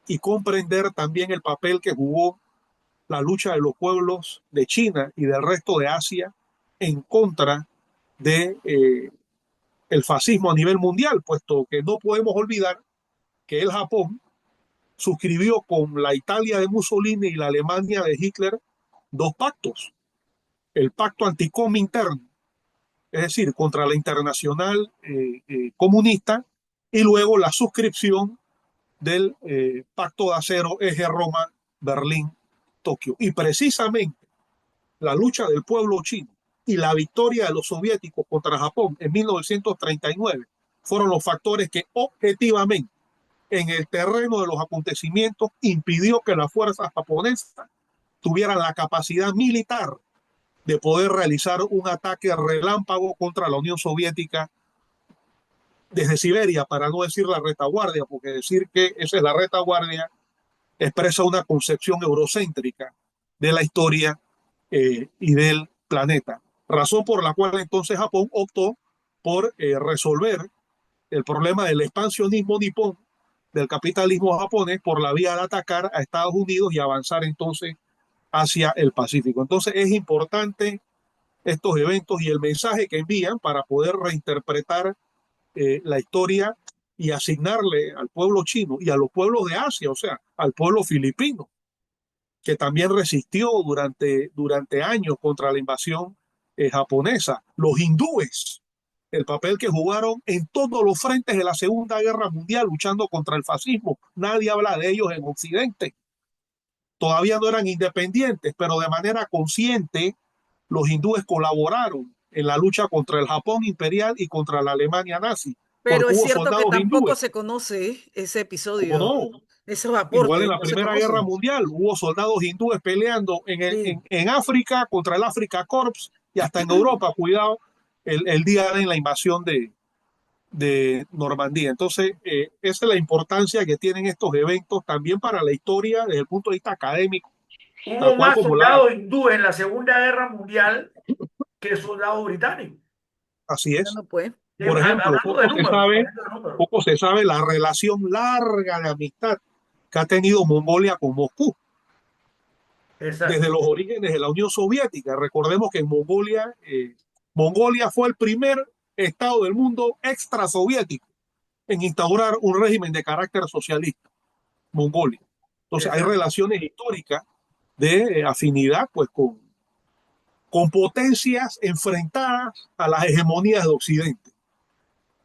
y comprender también el papel que jugó la lucha de los pueblos de China y del resto de Asia en contra de el fascismo a nivel mundial, puesto que no podemos olvidar que el Japón suscribió con la Italia de Mussolini y la Alemania de Hitler dos pactos. El pacto anticomintern, es decir, contra la internacional comunista, y luego la suscripción del pacto de acero eje Roma, Berlín, Tokio. Y precisamente la lucha del pueblo chino y la victoria de los soviéticos contra Japón en 1939 fueron los factores que objetivamente en el terreno de los acontecimientos impidió que las fuerzas japonesas tuvieran la capacidad militar de poder realizar un ataque relámpago contra la Unión Soviética desde Siberia, para no decir la retaguardia, porque decir que esa es la retaguardia expresa una concepción eurocéntrica de la historia y del planeta. Razón por la cual entonces Japón optó por resolver el problema del expansionismo nipón, del capitalismo japonés, por la vía de atacar a Estados Unidos y avanzar entonces hacia el Pacífico. Entonces es importante estos eventos y el mensaje que envían para poder reinterpretar la historia y asignarle al pueblo chino y a los pueblos de Asia, o sea, al pueblo filipino, que también resistió durante años contra la invasión japonesa. Los hindúes, el papel que jugaron en todos los frentes de la Segunda Guerra Mundial luchando contra el fascismo. Nadie habla de ellos en Occidente. Todavía no eran independientes, pero de manera consciente los hindúes colaboraron en la lucha contra el Japón imperial y contra la Alemania nazi, Pero porque es hubo cierto que soldados tampoco hindúes, se conoce ese como episodio, no. esos Igual en aportes la no se Primera Guerra conocen. Mundial hubo soldados hindúes peleando Sí. en África contra el Afrika Korps y hasta en Europa, cuidado, el día de la invasión de Normandía. Entonces, esa es la importancia que tienen estos eventos también para la historia desde el punto de vista académico, tal Hubo cual más como la... soldados hindúes en la Segunda Guerra Mundial que soldados británicos. Así es. Bueno, pues, Por ejemplo, Hablando de números, hablando de números. poco se sabe la relación larga de amistad que ha tenido Mongolia con Moscú desde Exacto. los orígenes de la Unión Soviética. Recordemos que en Mongolia, Mongolia fue el primer estado del mundo extrasoviético en instaurar un régimen de carácter socialista, Mongolia. Entonces hay Exacto. relaciones históricas de afinidad pues con potencias enfrentadas a las hegemonías de Occidente.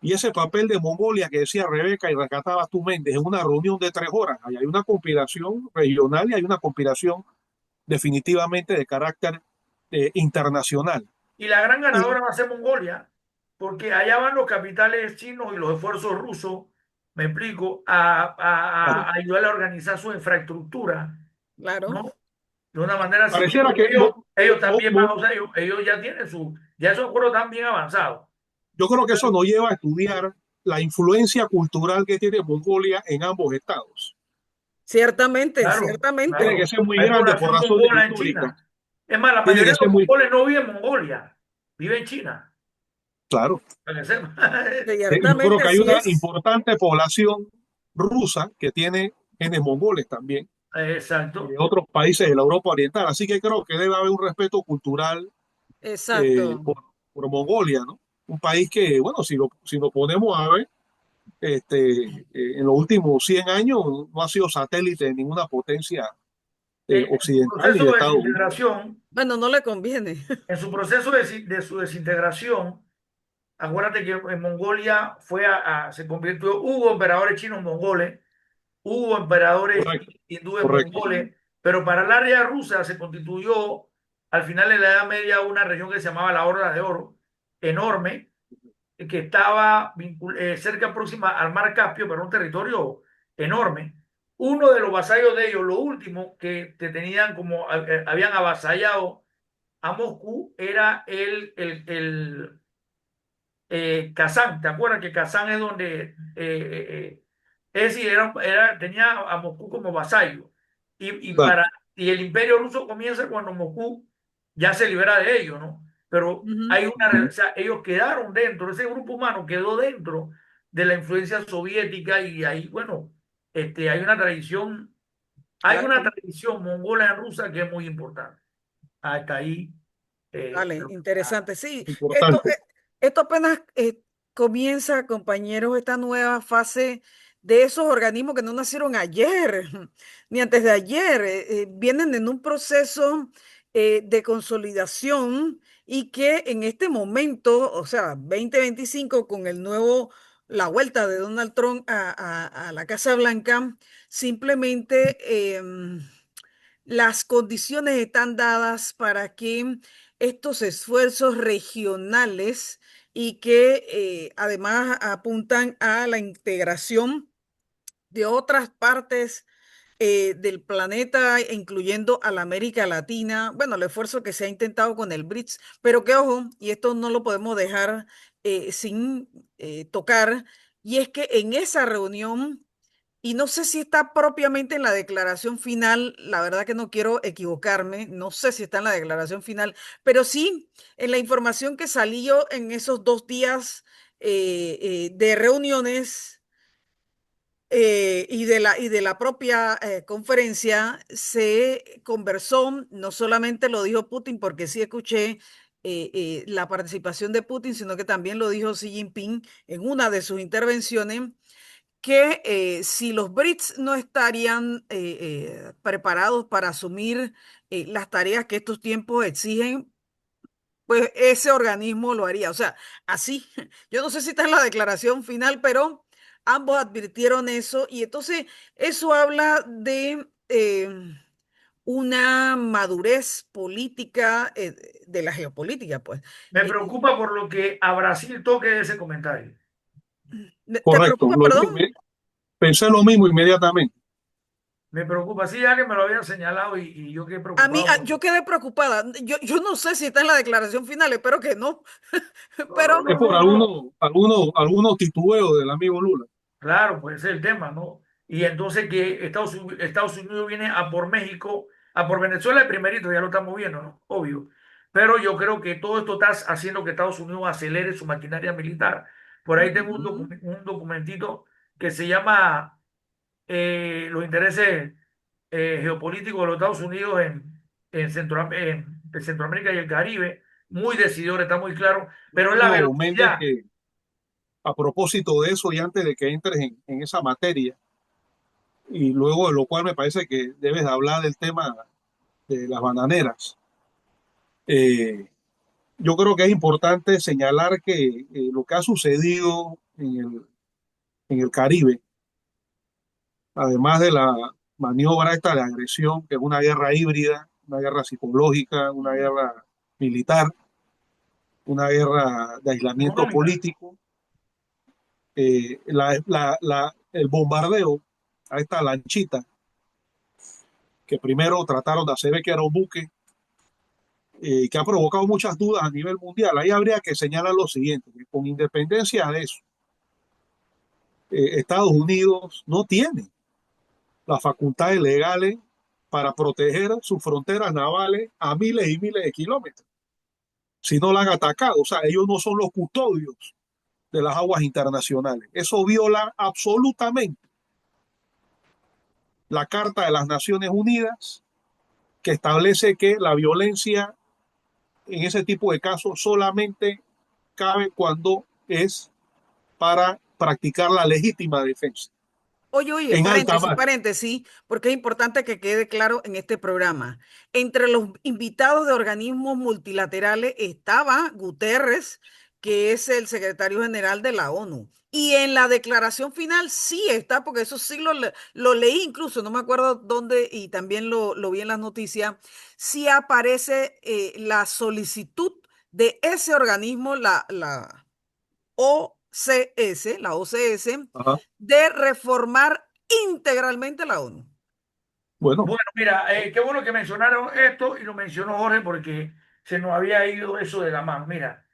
Y ese papel de Mongolia que decía Rebeca y rescatabas tú Méndez en una reunión de 3 horas, ahí hay una conspiración regional y hay una conspiración definitivamente de carácter internacional. Y la gran Y ganadora va a ser Mongolia, porque allá van los capitales chinos y los esfuerzos rusos, me explico, claro, a ayudar a organizar su infraestructura, claro. ¿no? De una manera asequible, pareciera porque que ellos también van, o sea, ellos ya tienen ya esos acuerdos están bien avanzados. yo creo que eso nos lleva a estudiar la influencia cultural que tiene Mongolia en ambos estados. Ciertamente, Claro, Tiene que claro. ciertamente. ser muy Hay grande por población razones mongola en históricas. China. Es más, la Tiene mayoría que de ser los muy mongoles no viven en Mongolia, viven en China. claro. Para que sepa. Yo creo Ciertamente que hay así una es. importante población rusa que tiene genes mongoles también y de Exacto. otros países de la Europa Oriental. Así que creo que debe haber un respeto cultural Exacto. por Mongolia, ¿no? Un país que, bueno, si lo ponemos a ver, en los últimos 100 años no ha sido satélite de ninguna potencia En su occidental ni proceso de de Estados Unidos. desintegración, Bueno, no le conviene. en su proceso de su desintegración, acuérdate que en Mongolia se convirtió, hubo emperadores chinos mongoles, hubo emperadores Correcto, hindúes correcto. mongoles, pero para el área rusa se constituyó al final de la Edad Media una región que se llamaba la Horda de Oro, enorme, que estaba cerca próxima al mar Caspio, pero un territorio enorme. Uno de los vasallos de ellos, lo último que tenían como habían avasallado a Moscú era el Kazán. ¿Te acuerdas que Kazán es donde Es decir, tenía a Moscú como vasallo. Y, y, Exacto. para, y el imperio ruso comienza cuando Moscú ya se libera de ellos, ¿no? Pero Ujú. hay o sea, ellos quedaron dentro, ese grupo humano quedó dentro de la influencia soviética y ahí, bueno, hay una Claro. tradición mongola en rusa que es muy importante. Hasta ahí. Vale, interesante. Sí, Importante. esto apenas comienza, compañeros, esta nueva fase de esos organismos que no nacieron ayer ni antes de ayer. Vienen en un proceso de consolidación y que en este momento, o sea, 2025, con la vuelta de Donald Trump a la Casa Blanca, simplemente las condiciones están dadas para que estos esfuerzos regionales y que además apuntan a la integración de otras partes del planeta, incluyendo a la América Latina. Bueno, el esfuerzo que se ha intentado con el BRICS, pero que ojo, y esto no lo podemos dejar sin tocar, y es que en esa reunión y no sé si está propiamente en la declaración final, la verdad que no quiero equivocarme, no sé si está en la declaración final, pero sí en la información que salió en esos 2 días de reuniones y de la propia conferencia, se conversó, no solamente lo dijo Putin, porque sí escuché la participación de Putin, sino que también lo dijo Xi Jinping en una de sus intervenciones que si los Brits no estarían preparados para asumir las tareas que estos tiempos exigen, pues ese organismo lo haría. O sea, así, yo no sé si está en la declaración final, pero ambos advirtieron eso y entonces eso habla de una madurez política, de la geopolítica, pues. Me preocupa por lo que a Brasil toque ese comentario. ¿Te Correcto. preocupa, perdón? Pensé lo mismo inmediatamente. Me preocupa, sí, ya que me lo habían señalado y yo quedé A mí, preocupado por... yo quedé preocupada. Yo no sé si está en la declaración final, espero que no. No, Pero no, Es no, por no, no. algunos titubeos del amigo Lula. Claro, puede ser el tema, ¿no? Y entonces que Estados Unidos viene a por México, a por Venezuela de primerito, ya lo estamos viendo, ¿no? Obvio. Pero yo creo que todo esto está haciendo que Estados Unidos acelere su maquinaria militar. Por ahí tengo ujú. un documentito que se llama Los intereses geopolíticos de los Estados Unidos en Centroamérica y el Caribe, muy decididor, está muy claro, pero es la Bueno, Méndez, velocidad. que a propósito de eso y antes de que entres en esa materia, y luego de lo cual me parece que debes de hablar del tema de las bananeras, eh, yo creo que es importante señalar que lo que ha sucedido en el Caribe, además de la maniobra esta de agresión, que es una guerra híbrida, una guerra psicológica, una guerra militar, una guerra de aislamiento Económica. político, el bombardeo a esta lanchita, que primero trataron de hacer ver que era un buque, que ha provocado muchas dudas a nivel mundial. Ahí habría que señalar lo siguiente, que con independencia de eso, Estados Unidos no tiene las facultades legales para proteger sus fronteras navales a miles y miles de kilómetros, si no la han atacado. O sea, ellos no son los custodios de las aguas internacionales. Eso viola absolutamente la Carta de las Naciones Unidas, que establece que la violencia en ese tipo de casos solamente cabe cuando es para practicar la legítima defensa Oye, en alta paréntesis, mar. paréntesis, porque es importante que quede claro en este programa. Entre los invitados de organismos multilaterales estaba Guterres, que es el secretario general de la ONU. Y en la declaración final sí está, porque eso sí lo leí incluso, no me acuerdo dónde, y también lo vi en las noticias, sí aparece la solicitud de ese organismo, la OCS, Ajá. de reformar integralmente la ONU. Bueno, Bueno, mira, qué bueno que mencionaron esto y lo mencionó Jorge porque se nos había ido eso de la mano. Mira,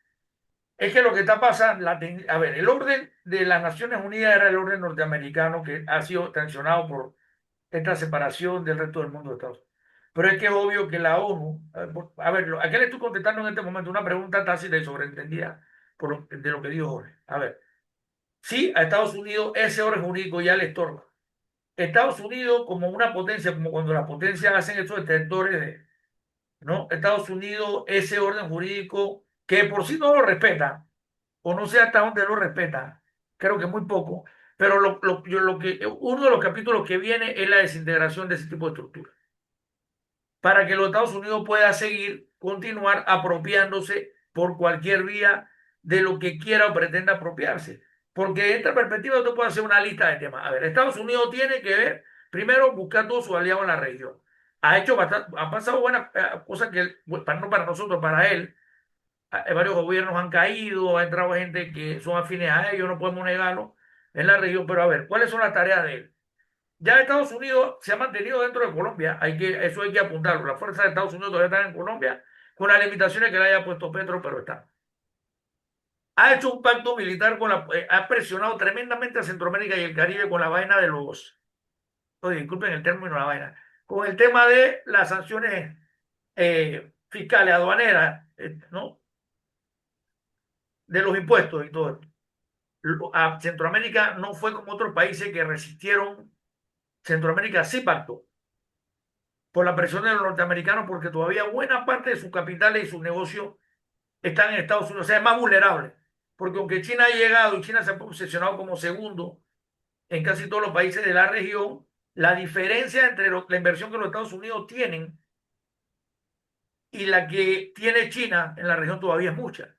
Es que lo que está pasando, a ver, el orden de las Naciones Unidas era el orden norteamericano que ha sido sancionado por esta separación del resto del mundo de Estados Unidos. Pero es que es obvio que la ONU, a ver, ¿a qué le estoy contestando en este momento? Una pregunta tácita y sobreentendida de lo que dijo Jorge. A ver, sí, a Estados Unidos ese orden jurídico ya le estorba. Estados Unidos como una potencia, como cuando las potencias hacen estos detectores ¿no? Estados Unidos, ese orden jurídico que por sí no lo respeta, o no sé hasta dónde lo respeta, creo que muy poco, pero uno de los capítulos que viene es la desintegración de ese tipo de estructura, para que los Estados Unidos pueda seguir, continuar apropiándose por cualquier vía de lo que quiera o pretenda apropiarse. Porque de esta perspectiva tú puedes hacer una lista de temas. A ver, Estados Unidos tiene que ver, primero, buscar todos sus aliados en la región. Ha hecho bastante, ha pasado buenas cosas que, no para nosotros, para él, varios gobiernos han caído, ha entrado gente que son afines a ellos, no podemos negarlo en la región, pero a ver, ¿cuáles son las tareas de él? Ya Estados Unidos se ha mantenido dentro de Colombia, eso hay que apuntarlo. Las fuerzas de Estados Unidos todavía están en Colombia, con las limitaciones que le haya puesto Petro, pero está. Ha hecho un pacto militar ha presionado tremendamente a Centroamérica y el Caribe con la vaina de oye, disculpen el término, la vaina, con el tema de las sanciones fiscales, aduaneras, ¿no? De los impuestos y todo esto. A Centroamérica no fue como otros países que resistieron. Centroamérica sí pactó por la presión de los norteamericanos, porque todavía buena parte de sus capitales y sus negocios están en Estados Unidos, o sea, es más vulnerable, porque aunque China ha llegado y China se ha posicionado como segundo en casi todos los países de la región, la diferencia entre la inversión que los Estados Unidos tienen y la que tiene China en la región todavía es mucha.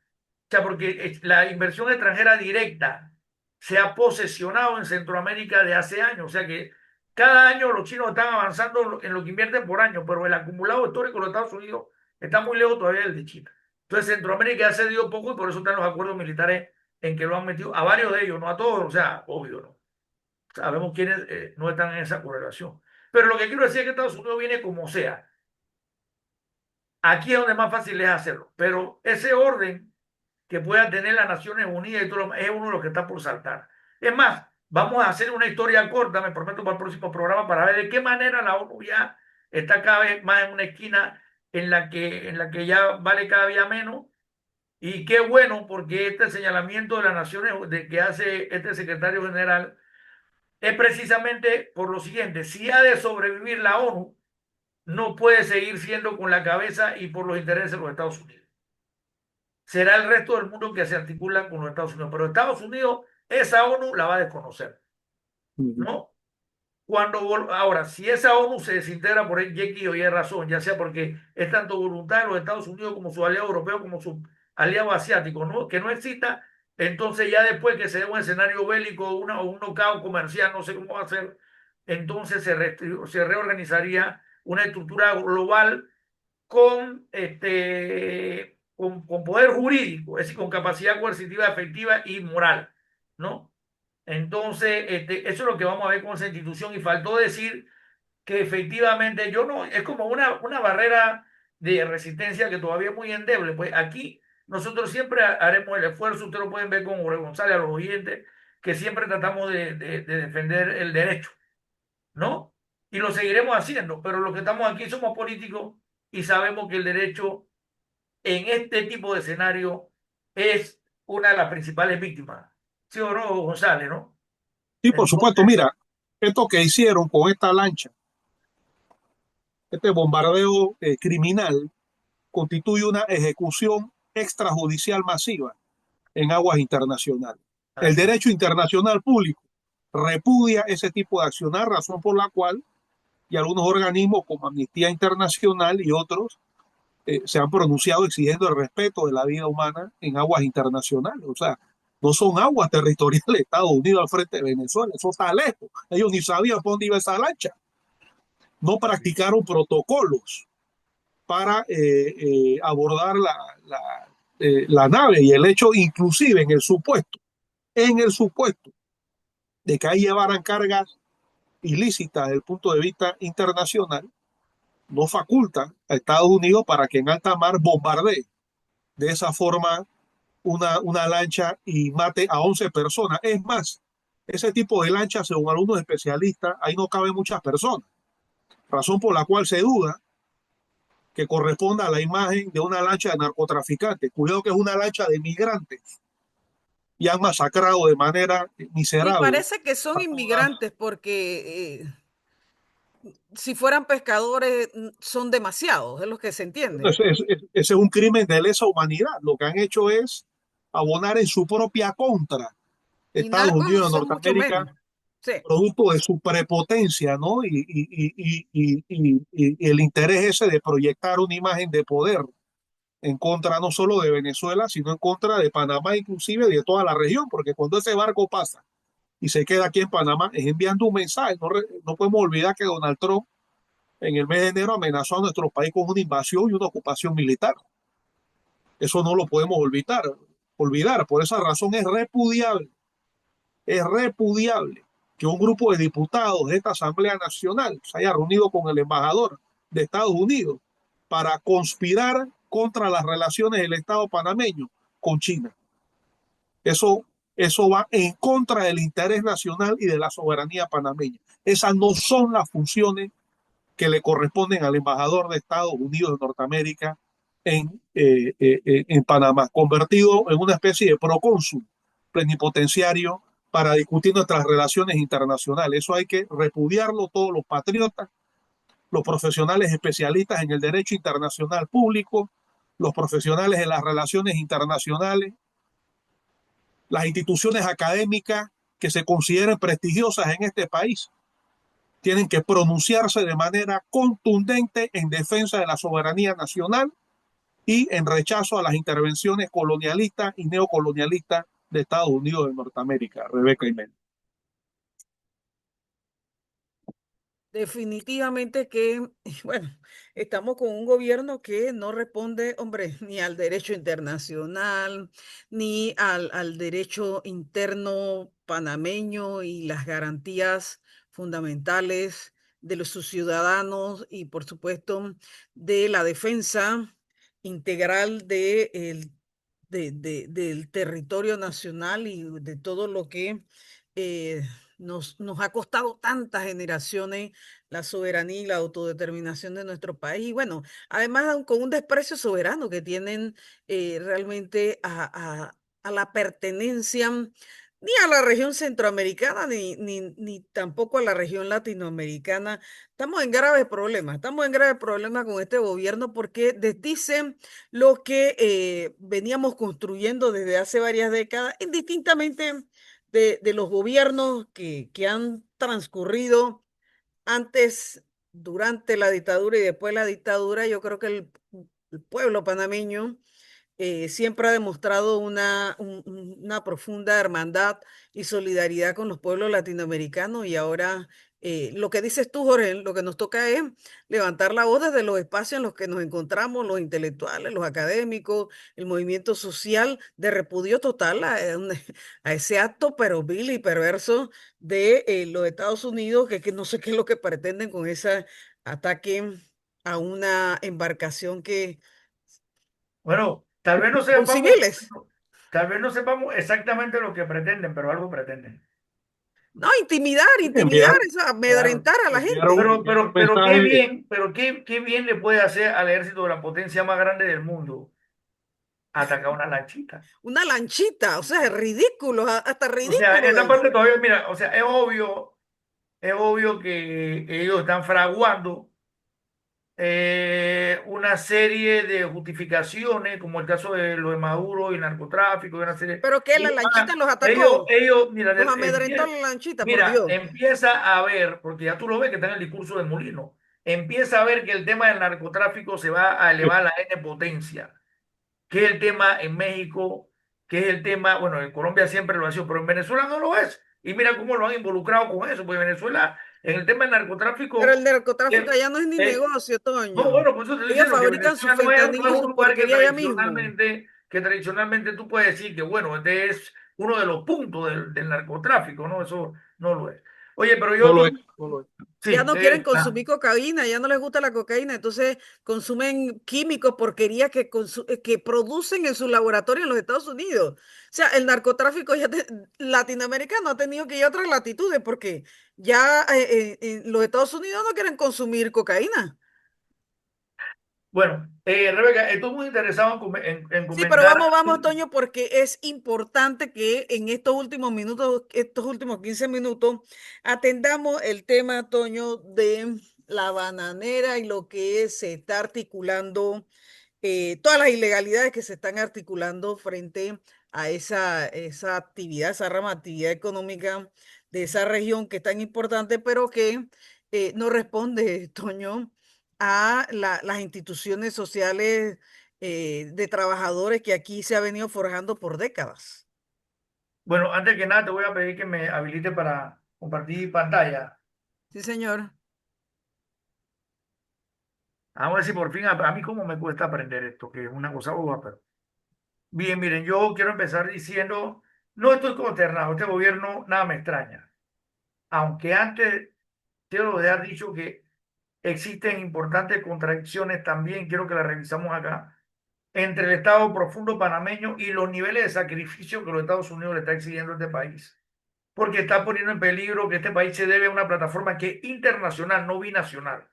O sea, porque la inversión extranjera directa se ha posesionado en Centroamérica de hace años. O sea que cada año los chinos están avanzando en lo que invierten por año, pero el acumulado histórico de los Estados Unidos está muy lejos todavía del de China. Entonces Centroamérica ha cedido poco y por eso están los acuerdos militares en que lo han metido a varios de ellos, no a todos, o sea, obvio, ¿no? Sabemos quiénes no están en esa correlación. Pero lo que quiero decir es que Estados Unidos viene como sea. Aquí es donde más fácil es hacerlo. Pero ese orden que pueda tener las Naciones Unidas y todo lo, es uno de los que está por saltar. Es más, vamos a hacer una historia corta, me prometo para el próximo programa, para ver de qué manera la ONU ya está cada vez más en una esquina en la que ya vale cada día menos. Y qué bueno, porque este señalamiento de las Naciones de que hace este secretario general es precisamente por lo siguiente: si ha de sobrevivir la ONU, no puede seguir siendo con la cabeza y por los intereses de los Estados Unidos. Será el resto del mundo que se articula con los Estados Unidos. Pero Estados Unidos, esa ONU la va a desconocer, ¿no? Ahora, si esa ONU se desintegra por X o Y razón, ya sea porque es tanto voluntad de los Estados Unidos como su aliado europeo, como su aliado asiático, ¿no? Que no exista, entonces ya después que se dé un escenario bélico o un knockout comercial, no sé cómo va a ser, entonces se reorganizaría una estructura global con poder jurídico, es decir, con capacidad coercitiva, efectiva y moral, ¿no? Entonces, eso es lo que vamos a ver con esa institución. Y faltó decir que efectivamente yo no, es como una barrera de resistencia que todavía es muy endeble. Pues aquí nosotros siempre haremos el esfuerzo, ustedes lo pueden ver con Jorge González, a los oyentes, que siempre tratamos de defender el derecho, ¿no? Y lo seguiremos haciendo, pero los que estamos aquí somos políticos y sabemos que el derecho en este tipo de escenario es una de las principales víctimas. ¿Sí o no, González, no? Y por supuesto, Entonces, mira, esto que hicieron con esta lancha, este bombardeo criminal, constituye una ejecución extrajudicial masiva en aguas internacionales. El así es. derecho internacional público repudia ese tipo de accionar, razón por la cual y algunos organismos como Amnistía Internacional y otros se han pronunciado exigiendo el respeto de la vida humana en aguas internacionales. O sea, no son aguas territoriales de Estados Unidos al frente de Venezuela, eso está lejos. Ellos ni sabían por dónde iba esa lancha. No practicaron protocolos para abordar la nave, y el hecho, inclusive en el supuesto de que ahí llevaran cargas ilícitas desde el punto de vista internacional, no faculta a Estados Unidos para que en alta mar bombardee de esa forma una lancha y mate a 11 personas. Es más, ese tipo de lancha, según algunos especialistas, ahí no caben muchas personas, razón por la cual se duda que corresponda a la imagen de una lancha de narcotraficantes. Cuidado que es una lancha de migrantes y han masacrado de manera Sí, miserable parece que son a todas. inmigrantes porque si fueran pescadores son demasiados, es lo que se entiende. Ese es un crimen de lesa humanidad. Lo que han hecho es abonar en su propia contra Y Estados narcos Unidos de son mucho Norteamérica, menos. Sí. producto de su prepotencia, ¿no? Y el interés ese de proyectar una imagen de poder en contra no solo de Venezuela, sino en contra de Panamá, inclusive de toda la región, porque cuando ese barco pasa y se queda aquí en Panamá, es enviando un mensaje. No podemos olvidar que Donald Trump en el mes de enero amenazó a nuestro país con una invasión y una ocupación militar. Eso no lo podemos olvidar. Por esa razón es repudiable que un grupo de diputados de esta Asamblea Nacional se haya reunido con el embajador de Estados Unidos para conspirar contra las relaciones del Estado panameño con China. Eso, eso va en contra del interés nacional y de la soberanía panameña. Esas no son las funciones que le corresponden al embajador de Estados Unidos de Norteamérica en Panamá, convertido en una especie de procónsul plenipotenciario para discutir nuestras relaciones internacionales. Eso hay que repudiarlo todos los patriotas, los profesionales especialistas en el derecho internacional público, los profesionales en las relaciones internacionales, las instituciones académicas que se consideren prestigiosas en este país tienen que pronunciarse de manera contundente en defensa de la soberanía nacional y en rechazo a las intervenciones colonialistas y neocolonialistas de Estados Unidos de Norteamérica, Rebeca y Mel. Definitivamente que, bueno, estamos con un gobierno que no responde, hombre, ni al derecho internacional, ni al derecho interno panameño y las garantías fundamentales de sus ciudadanos y, por supuesto, de la defensa integral del territorio nacional y de todo lo que eh, nos ha costado tantas generaciones la soberanía y la autodeterminación de nuestro país. Y bueno, además con un desprecio soberano que tienen realmente a la pertenencia ni a la región centroamericana, ni tampoco a la región latinoamericana. Estamos en graves problemas con este gobierno porque desdicen lo que veníamos construyendo desde hace varias décadas, indistintamente de los gobiernos que han transcurrido antes, durante la dictadura y después de la dictadura. Yo creo que el pueblo panameño siempre ha demostrado una profunda hermandad y solidaridad con los pueblos latinoamericanos y ahora lo que dices tú, Jorge, lo que nos toca es levantar la voz desde los espacios en los que nos encontramos, los intelectuales, los académicos, el movimiento social de repudio total a ese acto pero vil y perverso de los Estados Unidos, que no sé qué es lo que pretenden con ese ataque a una embarcación que Bueno, tal vez no con sepamos, civiles. tal vez no sepamos exactamente lo que pretenden, pero algo pretenden. No, intimidar, Enviar, eso, Claro. amedrentar a la enviaron, gente. enviaron un Pero qué mensaje. bien, qué bien le puede hacer al ejército de la potencia más grande del mundo atacar una lanchita. Una lanchita, o sea, es ridículo, hasta O sea, ridículo esa es. parte todavía, mira, o sea, es obvio que ellos están fraguando una serie de justificaciones, como el caso de lo de Maduro y el narcotráfico, y una serie. Pero que la lanchita los atacó, Mira, los amedrentó la lanchita, por mira, Dios. empieza a ver, porque ya tú lo ves que está en el discurso del Molino, empieza a ver que el tema del narcotráfico se va a elevar a la N potencia, que es el tema en México, que es el tema, bueno, en Colombia siempre lo ha sido, pero en Venezuela no lo es. Y mira cómo lo han involucrado con eso, porque Venezuela, en el tema del Pero narcotráfico, el narcotráfico eh, allá no es ni eh, negocio, no, Toño. bueno, por eso te estoy Ellos diciendo que fabrican su Venezuela no fentanilo es y un su lugar porquería allá mismo. que tradicionalmente tú puedes decir que, bueno, este es uno de los puntos del narcotráfico, ¿no? Eso no lo es. Oye, pero No yo, lo es, tú, no lo es. Ya sí, no quieren consumir cocaína, ya no les gusta la cocaína, entonces consumen químicos, porquerías que producen en su laboratorio en los Estados Unidos. O sea, el narcotráfico latinoamericano ha tenido que ir a otras latitudes porque ya los Estados Unidos no quieren consumir cocaína. bueno, Rebeca, estoy muy interesado en Sí, pero comentar. vamos, Toño, porque es importante que en estos últimos minutos, estos últimos 15 minutos, atendamos el tema, Toño, de la bananera y lo que se está articulando, todas las ilegalidades que se están articulando frente a esa actividad, esa rama de actividad económica de esa región que es tan importante, pero que no responde, Toño, a las instituciones sociales de trabajadores que aquí se ha venido forjando por décadas. Bueno, antes que nada, te voy a pedir que me habilite para compartir pantalla. Sí, señor. Vamos a ver si por fin, a mí cómo me cuesta aprender esto, que es una cosa boba, pero... Bien, miren, yo quiero empezar diciendo, no estoy consternado, este gobierno nada me extraña, aunque antes quiero dejar dicho que existen importantes contradicciones también, quiero que las revisamos acá, entre el Estado profundo panameño y los niveles de sacrificio que los Estados Unidos le está exigiendo a este país, porque está poniendo en peligro que este país se debe a una plataforma que es internacional, no binacional.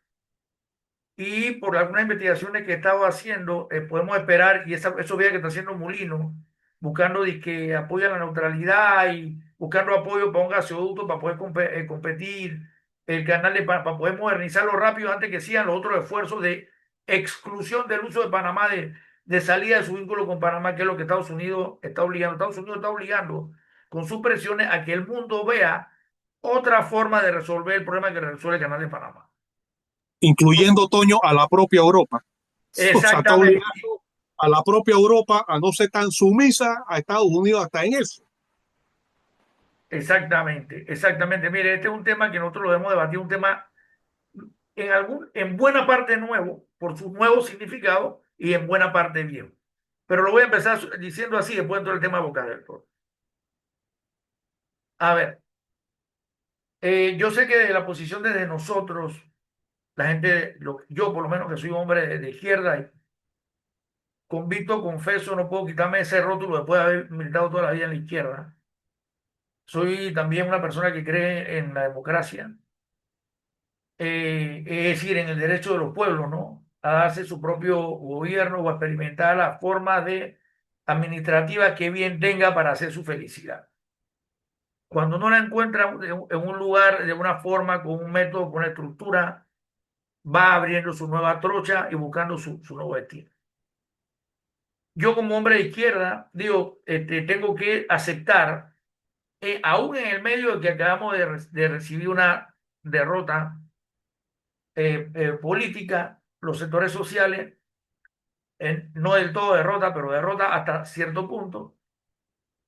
Y por algunas investigaciones que he estado haciendo, podemos esperar, y eso vea que está haciendo Molino, buscando que apoya la neutralidad y buscando apoyo para un gasoducto para poder competir, el canal para poder modernizarlo rápido antes que sigan los otros esfuerzos de exclusión del uso de Panamá, de salida de su vínculo con Panamá, que es lo que Estados Unidos está obligando. Estados Unidos está obligando con sus presiones a que el mundo vea otra forma de resolver el problema que resuelve el canal de Panamá. Incluyendo, Toño, a la propia Europa. O sea, está Exactamente. obligando a la propia Europa a no ser tan sumisa a Estados Unidos hasta en eso. Exactamente, exactamente. Mire, este es un tema que nosotros lo hemos debatido, un tema en buena parte nuevo, por su nuevo significado, y en buena parte viejo. Pero lo voy a empezar diciendo así, después todo el tema de Boca del Toro. A ver, yo sé que de la posición desde nosotros, la gente, yo por lo menos que soy un hombre de izquierda y convicto, confeso, no puedo quitarme ese rótulo después de haber militado toda la vida en la izquierda. Soy también una persona que cree en la democracia, es decir, en el derecho de los pueblos, ¿no? A darse su propio gobierno o a experimentar la forma de administrativa que bien tenga para hacer su felicidad. Cuando no la encuentra en un lugar, de una forma, con un método, con una estructura, va abriendo su nueva trocha y buscando su nuevo destino. Yo como hombre de izquierda, digo, tengo que aceptar, aún en el medio de que acabamos de recibir una derrota política, los sectores sociales, no del todo derrota, pero derrota hasta cierto punto.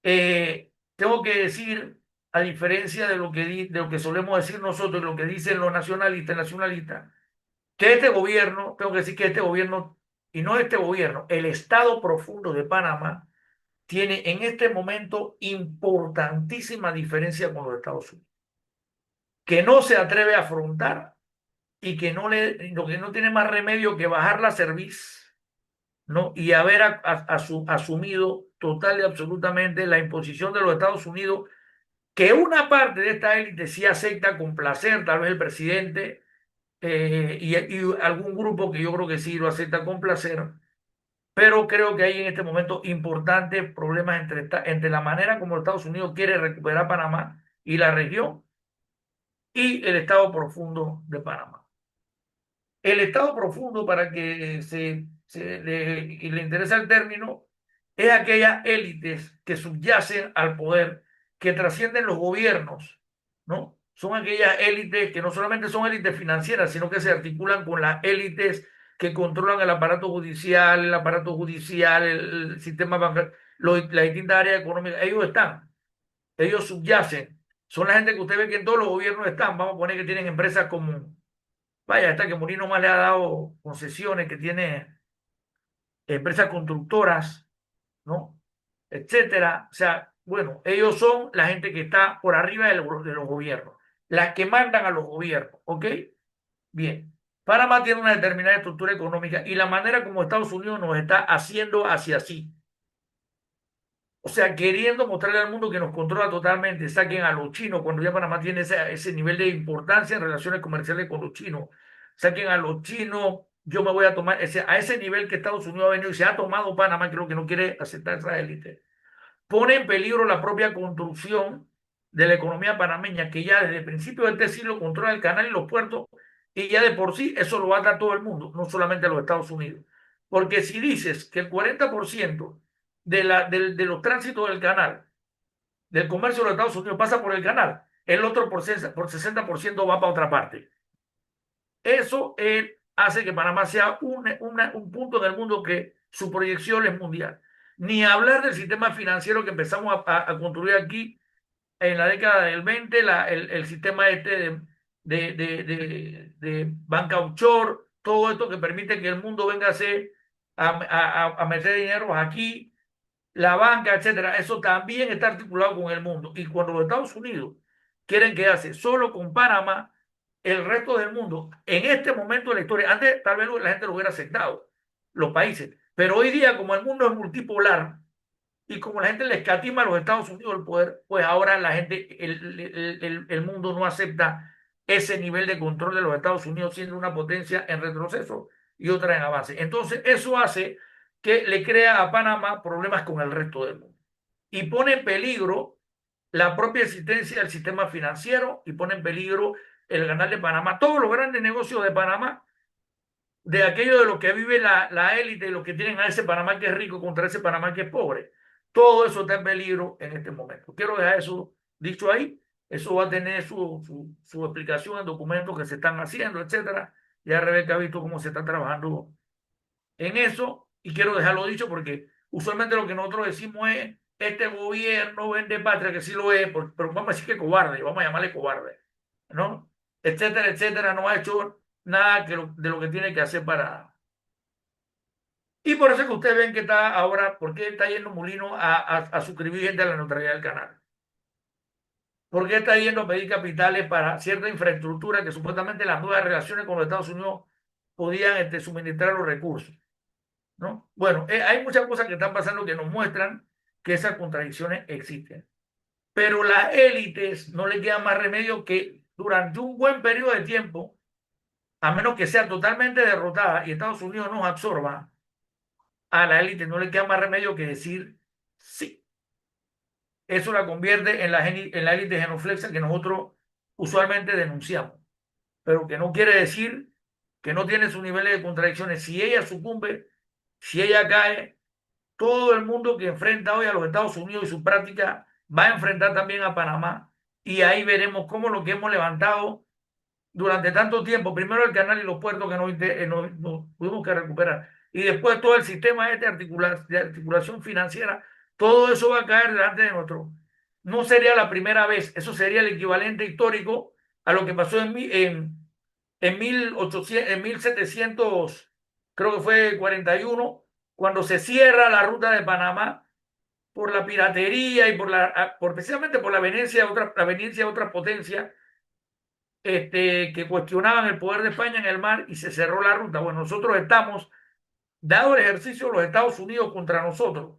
Tengo que decir, a diferencia de de lo que solemos decir nosotros y lo que dicen los nacionalistas, que este gobierno, tengo que decir que este gobierno, y no este gobierno, el Estado profundo de Panamá, tiene en este momento importantísima diferencia con los Estados Unidos, que no se atreve a afrontar y que lo que no tiene más remedio que bajar la cerviz, ¿no? Y haber asumido total y absolutamente la imposición de los Estados Unidos, que una parte de esta élite sí acepta con placer, tal vez el presidente y algún grupo que yo creo que sí lo acepta con placer, pero creo que hay en este momento importantes problemas entre la manera como Estados Unidos quiere recuperar Panamá y la región y el estado profundo de Panamá. El estado profundo, para que y le interesa el término, es aquellas élites que subyacen al poder, que trascienden los gobiernos, ¿no? Son aquellas élites que no solamente son élites financieras, sino que se articulan con las élites que controlan el aparato judicial, el sistema bancario, las distintas áreas económicas. Ellos subyacen. Son la gente que usted ve que en todos los gobiernos están. Vamos a poner que tienen empresas como, vaya, hasta que Molino más le ha dado concesiones, que tiene empresas constructoras, ¿no? Etcétera. O sea, bueno, ellos son la gente que está por arriba de los gobiernos. las que mandan a los gobiernos, ¿ok? Bien. Panamá tiene una determinada estructura económica y la manera como Estados Unidos nos está haciendo hacia sí. O sea, queriendo mostrarle al mundo que nos controla totalmente, saquen a los chinos, cuando ya Panamá tiene ese nivel de importancia en relaciones comerciales con los chinos, saquen a los chinos, yo me voy a tomar a ese nivel que Estados Unidos ha venido y se ha tomado Panamá, creo que no quiere aceptar esa élite. Pone en peligro la propia construcción de la economía panameña, que ya desde el principio de este siglo controla el canal y los puertos, y ya de por sí eso lo ata a todo el mundo, no solamente a los Estados Unidos. Porque si dices que el 40% de los tránsitos del canal, del comercio de los Estados Unidos pasa por el canal, el otro por 60% va para otra parte. Eso hace que Panamá sea un punto en el mundo que su proyección es mundial. Ni hablar del sistema financiero que empezamos a construir aquí en la década del 20, el sistema de banca offshore, todo esto que permite que el mundo venga a meter dinero aquí, la banca, etcétera. Eso también está articulado con el mundo. Y cuando los Estados Unidos quieren quedarse solo con Panamá, el resto del mundo, en este momento de la historia, antes tal vez la gente lo hubiera aceptado, los países, pero hoy día como el mundo es multipolar y como la gente le escatima a los Estados Unidos el poder, pues ahora la gente, el mundo no acepta ese nivel de control de los Estados Unidos siendo una potencia en retroceso y otra en avance. Entonces eso hace que le crea a Panamá problemas con el resto del mundo y pone en peligro la propia existencia del sistema financiero y pone en peligro el canal de Panamá. Todos los grandes negocios de Panamá, de aquello de lo que vive la élite y los que tienen a ese Panamá que es rico contra ese Panamá que es pobre, todo eso está en peligro en este momento. Quiero dejar eso dicho ahí. Eso va a tener su explicación en documentos que se están haciendo, etcétera. Ya Rebeca ha visto cómo se está trabajando en eso y quiero dejarlo dicho porque usualmente lo que nosotros decimos es este gobierno vende patria, que sí lo es, pero vamos a decir que cobarde, vamos a llamarle cobarde, ¿no? Etcétera, etcétera, no ha hecho nada de lo que tiene que hacer para... Y por eso es que ustedes ven que está ahora, ¿por qué está yendo Molino a suscribir gente a la neutralidad del canal? ¿Por qué está yendo a pedir capitales para cierta infraestructura que supuestamente las nuevas relaciones con los Estados Unidos podían suministrar los recursos? ¿No? Bueno, hay muchas cosas que están pasando que nos muestran que esas contradicciones existen. Pero las élites no les queda más remedio que durante un buen periodo de tiempo, a menos que sea totalmente derrotada y Estados Unidos nos absorba, a la élite no le queda más remedio que decir sí. Eso la convierte en la élite genuflexa que nosotros usualmente denunciamos, pero que no quiere decir que no tiene sus niveles de contradicciones. Si ella sucumbe, si ella cae, todo el mundo que enfrenta hoy a los Estados Unidos y su práctica va a enfrentar también a Panamá. Y ahí veremos cómo lo que hemos levantado durante tanto tiempo, primero el canal y los puertos que nos tuvimos que recuperar, y después todo el sistema de articulación financiera, todo eso va a caer delante de nosotros. No sería la primera vez, eso sería el equivalente histórico a lo que pasó en 1800, en 1700, creo que fue 41, cuando se cierra la ruta de Panamá por la piratería y precisamente por la veniencia de otras potencias que cuestionaban el poder de España en el mar y se cerró la ruta. Bueno, nosotros estamos, dado el ejercicio de los Estados Unidos contra nosotros,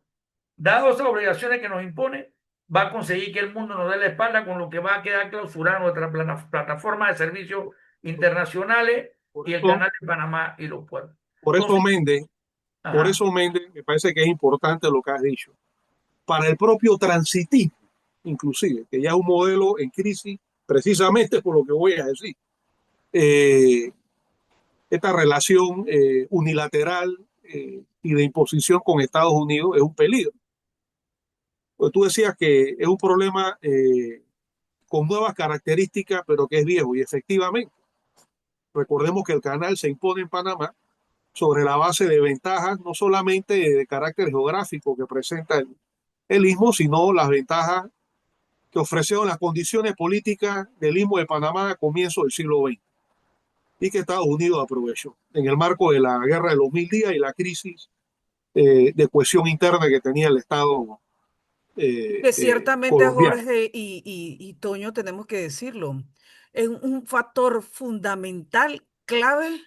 dado esas obligaciones que nos impone, va a conseguir que el mundo nos dé la espalda, con lo que va a quedar clausurada nuestra plataforma de servicios internacionales Por y el eso, canal de Panamá y los puertos. por eso, Entonces, Méndez, por ajá, eso, Méndez, me parece que es importante lo que has dicho. Para el propio transitismo, inclusive, que ya es un modelo en crisis, precisamente por lo que voy a decir. Eh, Esta relación unilateral y de imposición con Estados Unidos es un peligro. Pues tú decías que es un problema con nuevas características, pero que es viejo. Y efectivamente, recordemos que el canal se impone en Panamá sobre la base de ventajas no solamente de carácter geográfico que presenta el istmo, sino las ventajas que ofrecieron las condiciones políticas del istmo de Panamá a comienzos del siglo XX y que Estados Unidos aprovechó en el marco de la guerra de los 1000 días y la crisis de cohesión interna que tenía el Estado Que ciertamente, colombiano. Jorge y Toño, tenemos que decirlo. es un factor fundamental, clave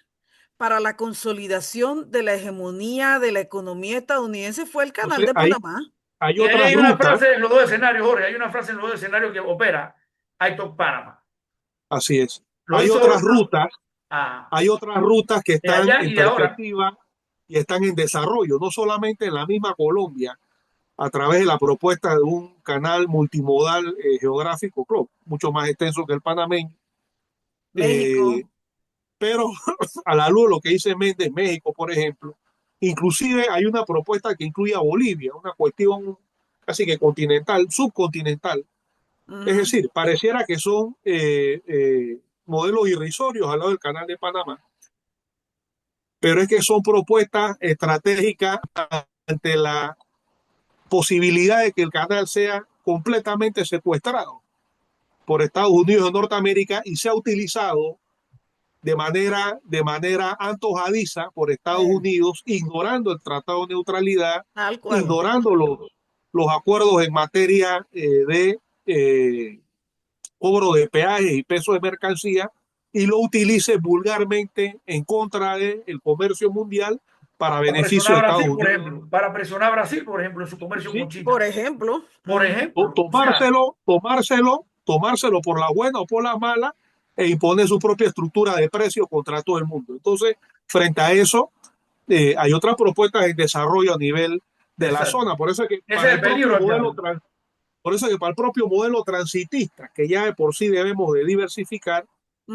para la consolidación de la hegemonía de la economía estadounidense fue el canal Entonces, de Panamá. hay Y ahí otras hay una rutas, frase en los dos escenarios, Jorge, hay una frase en los dos escenarios que opera. I talk Panama. así es. Lo hizo ah, Hay otras rutas que de están allá en y de ahora. perspectiva y están en desarrollo, no solamente en la misma Colombia, a través de la propuesta de un canal multimodal geográfico, claro, mucho más extenso que el panameño, México. pero a la luz de lo que dice Méndez, México, por ejemplo, inclusive hay una propuesta que incluye a Bolivia, una cuestión casi que continental, subcontinental. Es Ujú. decir, pareciera que son modelos irrisorios al lado del canal de Panamá, pero es que son propuestas estratégicas ante la posibilidad de que el canal sea completamente secuestrado por Estados Unidos de Norteamérica y sea utilizado de manera antojadiza por Estados Eh, Unidos, ignorando el Tratado de Neutralidad, Tal cual. ignorando los acuerdos en materia de cobro de peajes y peso de mercancía, y lo utilice vulgarmente en contra del comercio mundial para Para beneficio presionar de a Estados Brasil, por Unidos. ejemplo. Para presionar a Brasil, por ejemplo, en su comercio con Sí, Por China. ejemplo. Por ejemplo. O sea, tomárselo por la buena o por la mala e imponer su propia estructura de precios contra todo el mundo. Entonces, frente a eso, hay otras propuestas en desarrollo a nivel de la exacto. zona. Ese es el peligro actual. Por eso que para el propio modelo transitista, que ya de por sí debemos de diversificar,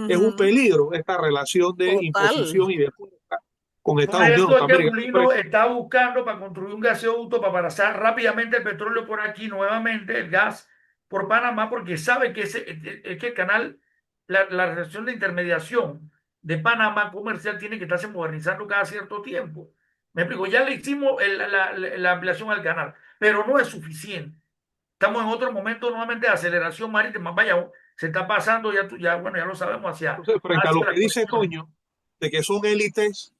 es un Ujú. peligro esta relación de Total. imposición y de fuerza con Por Estados Unidos eso de es que Norteamérica. Mulino está buscando para construir un gasoducto para pasar rápidamente el petróleo por aquí, nuevamente el gas por Panamá, porque sabe que, es que el canal, la relación de intermediación de Panamá comercial tiene que estarse modernizando cada cierto tiempo. Me explico, ya le hicimos la ampliación al canal, pero no es suficiente. Estamos en otro momento nuevamente de aceleración marítima. Vaya, se está pasando, ya, ya, bueno, ya lo sabemos, Entonces, frente a lo hacia que la dice conexión. Toño, de que son élites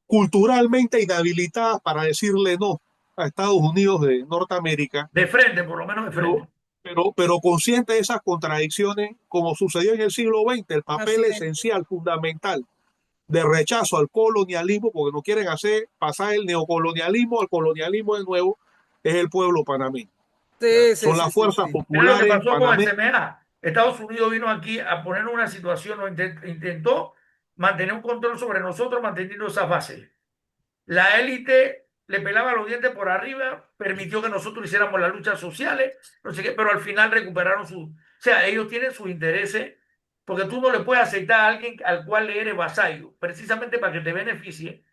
culturalmente inhabilitadas para decirle no a Estados Unidos de Norteamérica, De frente, por lo menos de frente. pero, pero consciente de esas contradicciones, como sucedió en el siglo XX, el Así papel es. esencial, fundamental de rechazo al colonialismo, porque no quieren hacer pasar el neocolonialismo al colonialismo de nuevo, es el pueblo panameño. Sí, sí, Son sí, las sí, fuerzas sí. Mira lo que populares pasó con el panameñas. CMA. Estados Unidos vino aquí a poner una situación, intentó mantener un control sobre nosotros manteniendo esas bases. La élite le pelaba los dientes por arriba, permitió que nosotros hiciéramos las luchas sociales, no sé qué, pero al final recuperaron su... O sea, ellos tienen sus intereses, porque tú no le puedes aceptar a alguien al cual le eres vasallo, precisamente para que te beneficie.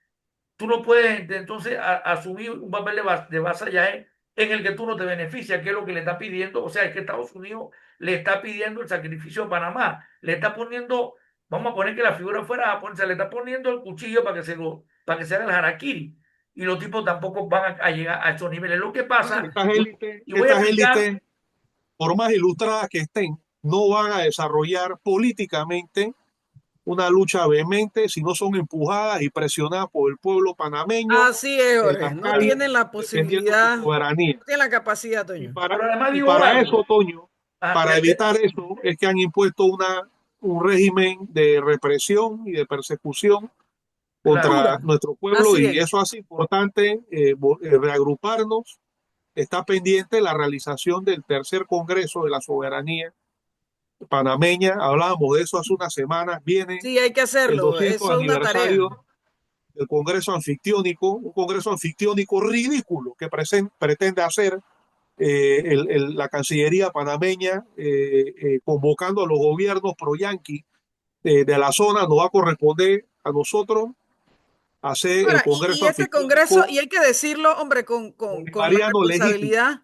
Tú no puedes entonces asumir un papel de vasallaje en el que tú no te beneficias, que es lo que le está pidiendo. O sea, es que Estados Unidos le está pidiendo el sacrificio a Panamá. Le está poniendo, vamos a poner que la figura fuera japonesa, le está poniendo el cuchillo para que se haga el harakiri. Y los tipos tampoco van a llegar a esos niveles. Lo que pasa, y voy a Estas explicar, élites, por más ilustradas que estén, no van a desarrollar políticamente una lucha vehemente si no son empujadas y presionadas por el pueblo panameño Así es, en Jorge. las No calles, tienen la defendiendo su posibilidad, soberanía. no tienen la capacidad, Y Toño. para, pero además y digo para algo. eso, Toño, Ah, para evitar eso, es que han impuesto un régimen de represión y de persecución claro. contra nuestro pueblo, Así y es. eso hace importante reagruparnos. Está pendiente la realización del tercer Congreso de la Soberanía Panameña. Hablábamos de eso hace unas semanas. Viene Sí, hay que el hacerlo. 200 Eso es una tarea. aniversario del Congreso Anfictiónico, un Congreso Anfictiónico ridículo que pretende hacer la Cancillería panameña, convocando a los gobiernos pro-yanqui de la zona. Nos va a corresponder a nosotros hacer el Ahora, Congreso y ese congreso, Anfictiónico y hay que decirlo, hombre, con la bolivariano legítimo. responsabilidad,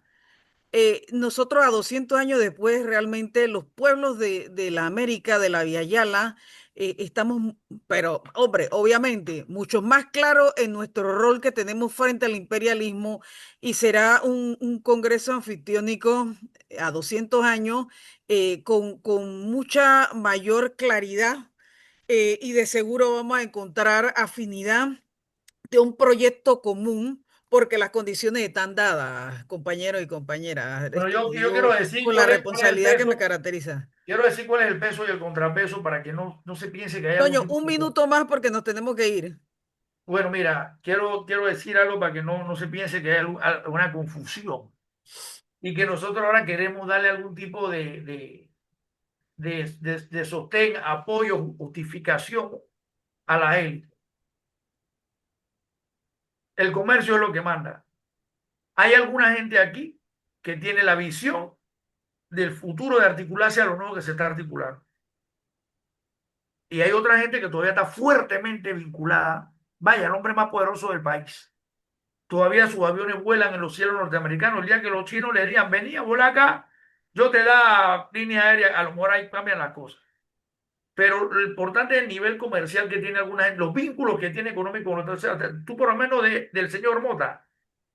nosotros a 200 años después, realmente los pueblos de la América, de la Via Yala, estamos, pero, hombre, obviamente, mucho más claro en nuestro rol que tenemos frente al imperialismo y será un congreso anfictiónico a 200 años con mucha mayor claridad y de seguro vamos a encontrar afinidad de un proyecto común, porque las condiciones están dadas, compañeros y compañeras. Pero yo quiero Yo, decir con la cuál es el responsabilidad que me peso. caracteriza. quiero decir cuál es el peso y el contrapeso para que no se piense que hay algún Toño, tipo un de... minuto más porque nos tenemos que ir. Bueno, mira, quiero decir algo para que no se piense que hay alguna confusión y que nosotros ahora queremos darle algún tipo de sostén, apoyo, justificación a la élite. El comercio es lo que manda. Hay alguna gente aquí que tiene la visión del futuro de articularse a lo nuevo que se está articulando. Y hay otra gente que todavía está fuertemente vinculada. Vaya, el hombre más poderoso del país. Todavía sus aviones vuelan en los cielos norteamericanos. El día que los chinos le digan, venía, vuela acá, yo te da línea aérea, a lo mejor ahí cambian las cosas. Pero lo importante es el nivel comercial que tiene alguna gente, los vínculos que tiene económico con otros. O sea, tú por lo menos del señor Mota,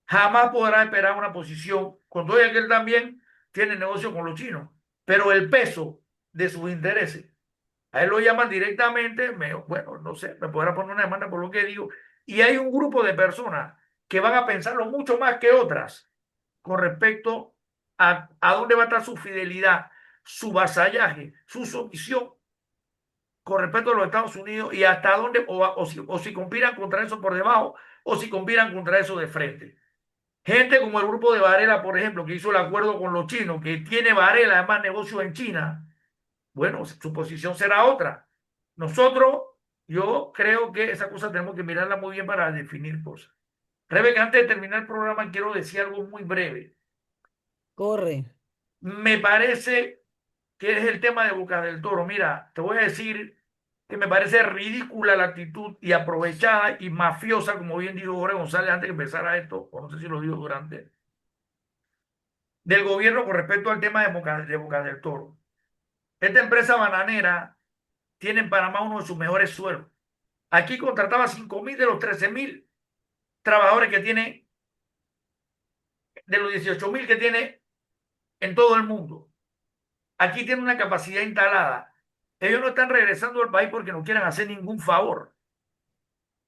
jamás podrás esperar una posición, con todo y que él también tiene negocio con los chinos, pero el peso de sus intereses, a él lo llaman directamente, bueno, no sé, me podrá poner una demanda por lo que digo, y hay un grupo de personas que van a pensarlo mucho más que otras con respecto a dónde va a estar su fidelidad, su vasallaje, su sumisión con respecto a los Estados Unidos y hasta dónde, o si conspiran contra eso por debajo, o si conspiran contra eso de frente. Gente como el grupo de Varela, por ejemplo, que hizo el acuerdo con los chinos, que tiene Varela además negocios en China, bueno, su posición será otra. Nosotros, yo creo que esa cosa tenemos que mirarla muy bien para definir cosas. Rebeca, antes de terminar el programa, quiero decir algo muy breve. Corre. Me parece que es el tema de Boca del Toro. Mira, te voy a decir que me parece ridícula la actitud y aprovechada y mafiosa, como bien dijo Jorge González antes que empezara esto, o no sé si lo dijo durante, del gobierno con respecto al tema de Boca del Toro. Esta empresa bananera tiene en Panamá uno de sus mejores sueldos. Aquí contrataba 5.000 de los 13.000 trabajadores que tiene, de los 18.000 que tiene en todo el mundo. Aquí tiene una capacidad instalada. Ellos no están regresando al país porque no quieran hacer ningún favor.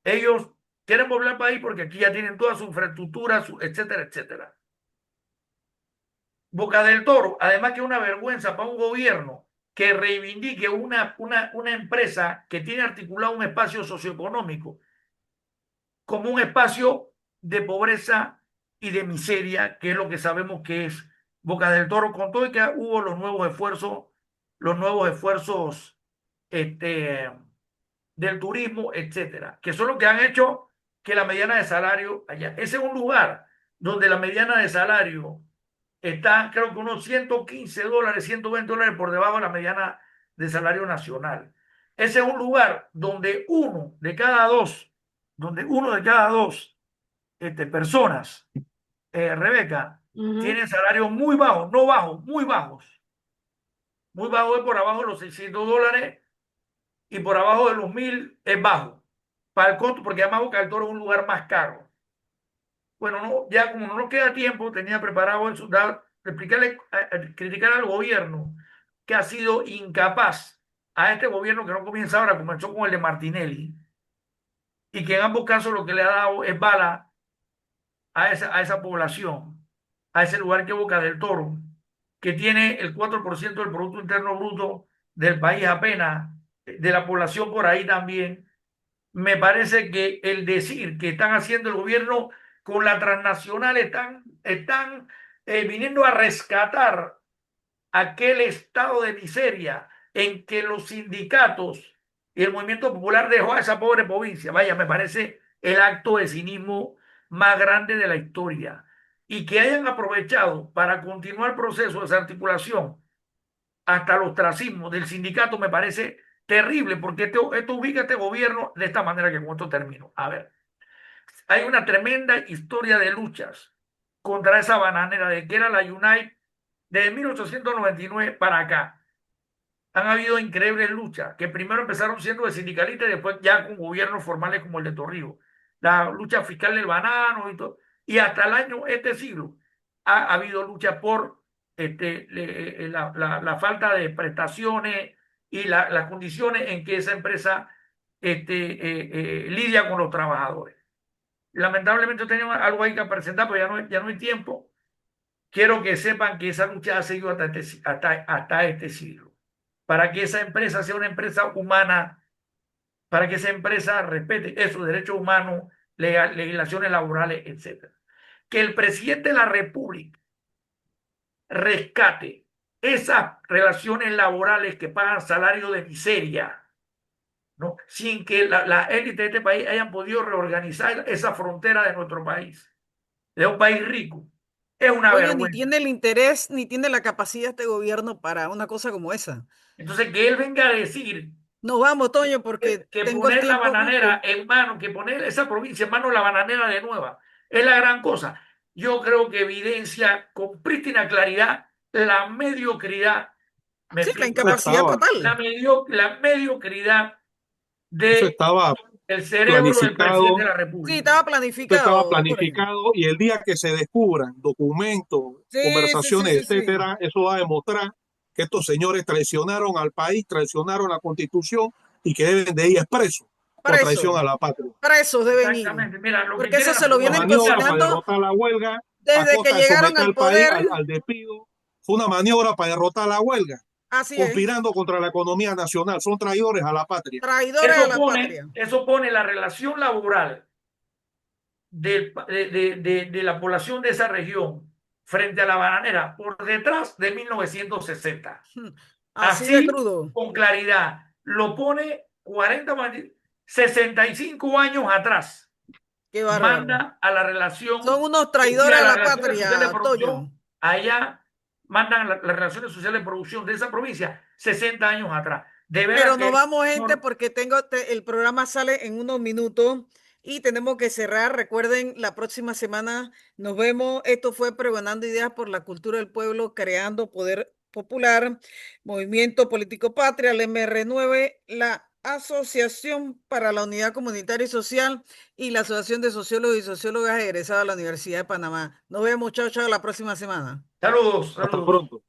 Ellos quieren volver al país porque aquí ya tienen toda su infraestructura, etcétera, etcétera. Boca del Toro, además que es una vergüenza para un gobierno que reivindique una empresa que tiene articulado un espacio socioeconómico como un espacio de pobreza y de miseria, que es lo que sabemos que es Boca del Toro, con todo y que hubo los nuevos esfuerzos este, del turismo, etcétera, que son los que han hecho que la mediana de salario allá. Ese es un lugar donde la mediana de salario está, creo que unos $115, $120 por debajo de la mediana de salario nacional. Ese es un lugar donde uno de cada dos personas, Rebeca, tienen salarios muy bajos, no bajos, muy bajos. Muy bajos es por abajo de los $600 y por abajo de los 1.000 es bajo. Para el costo, porque además Boca del Toro es un lugar más caro. Bueno, no, ya como no nos queda tiempo, tenía preparado eso, explicarle, criticar al gobierno que ha sido incapaz, a este gobierno que no comienza ahora, comenzó con el de Martinelli, y que en ambos casos lo que le ha dado es bala a esa población, a ese lugar que Boca del Toro, que tiene el 4% del Producto Interno Bruto del país apenas, de la población por ahí también. Me parece que el decir que están haciendo el gobierno con la transnacional están viniendo a rescatar aquel estado de miseria en que los sindicatos y el movimiento popular dejó a esa pobre provincia. Vaya, me parece el acto de cinismo más grande de la historia. Y que hayan aprovechado para continuar el proceso de desarticulación hasta el ostracismo del sindicato me parece terrible, porque esto ubica a este gobierno de esta manera que con esto termino. A ver, hay una tremenda historia de luchas contra esa bananera de que era la Unite desde 1899 para acá. Han habido increíbles luchas que primero empezaron siendo de sindicalistas y después ya con gobiernos formales como el de Torrijos. La lucha fiscal del banano y todo. Y hasta el año, este siglo, ha habido lucha por la falta de prestaciones y las condiciones en que esa empresa lidia con los trabajadores. Lamentablemente tenemos algo ahí que presentar, pero ya no hay tiempo. Quiero que sepan que esa lucha ha seguido hasta este siglo. para que esa empresa sea una empresa humana, para que esa empresa respete esos derechos humanos, legislaciones laborales, etc. Que el presidente de la República rescate esas relaciones laborales que pagan salario de miseria, ¿no? Sin que la élite de este país hayan podido reorganizar esa frontera de nuestro país, de un país rico. Es una Oye, ni vergüenza. tiene el interés, ni tiene la capacidad este gobierno para una cosa como esa. Entonces, que él venga a decir Nos vamos, Toño, porque que tengo el poner la tiempo bananera justo. en mano, que poner esa provincia en manos de la bananera de Nueva, es la gran cosa. Yo creo que evidencia con prístina claridad la mediocridad, me Sí, la explico, Eso incapacidad estaba, total. la mediocridad eso de estaba el cerebro del presidente de planificado, la Sí, República. estaba eso estaba planificado, Toño. planificado y el día que se descubran documentos, Sí, sí, sí, conversaciones, sí, sí. etcétera, eso va a demostrar que estos señores traicionaron al país, traicionaron la Constitución y que deben de ir expresos por traición a la patria. Para eso deben ir. Exactamente. Mira, lo que Porque eso quieren se lo hacer, Una vienen maniobra para cocinando derrotar la huelga a desde que costa de llegaron someter al al país poder. al despido. Fue una maniobra para derrotar la huelga, Así es. conspirando contra la economía nacional. Son traidores a la patria. Traidores a la patria. eso pone la relación laboral de la población de esa región frente a la bananera por detrás de 1960. Así de Así, crudo. con claridad, lo pone 65 años atrás. Qué bárbaro. Manda a la relación Son unos y traidores a a las la relaciones sociales de patria, producción Toño. allá, mandan las relaciones sociales de producción de esa provincia 60 años atrás. De veras Pero nos que vamos, gente, no, porque el programa sale en unos minutos y tenemos que cerrar. Recuerden, la próxima semana nos vemos. Esto fue Pregonando Ideas por la Cultura del Pueblo, creando poder popular, Movimiento Político Patria, el MR9, la Asociación para la Unidad Comunitaria y Social y la Asociación de Sociólogos y Sociólogas egresados a la Universidad de Panamá. Nos vemos, chao, chao, la próxima semana. saludos, Hasta saludos. pronto.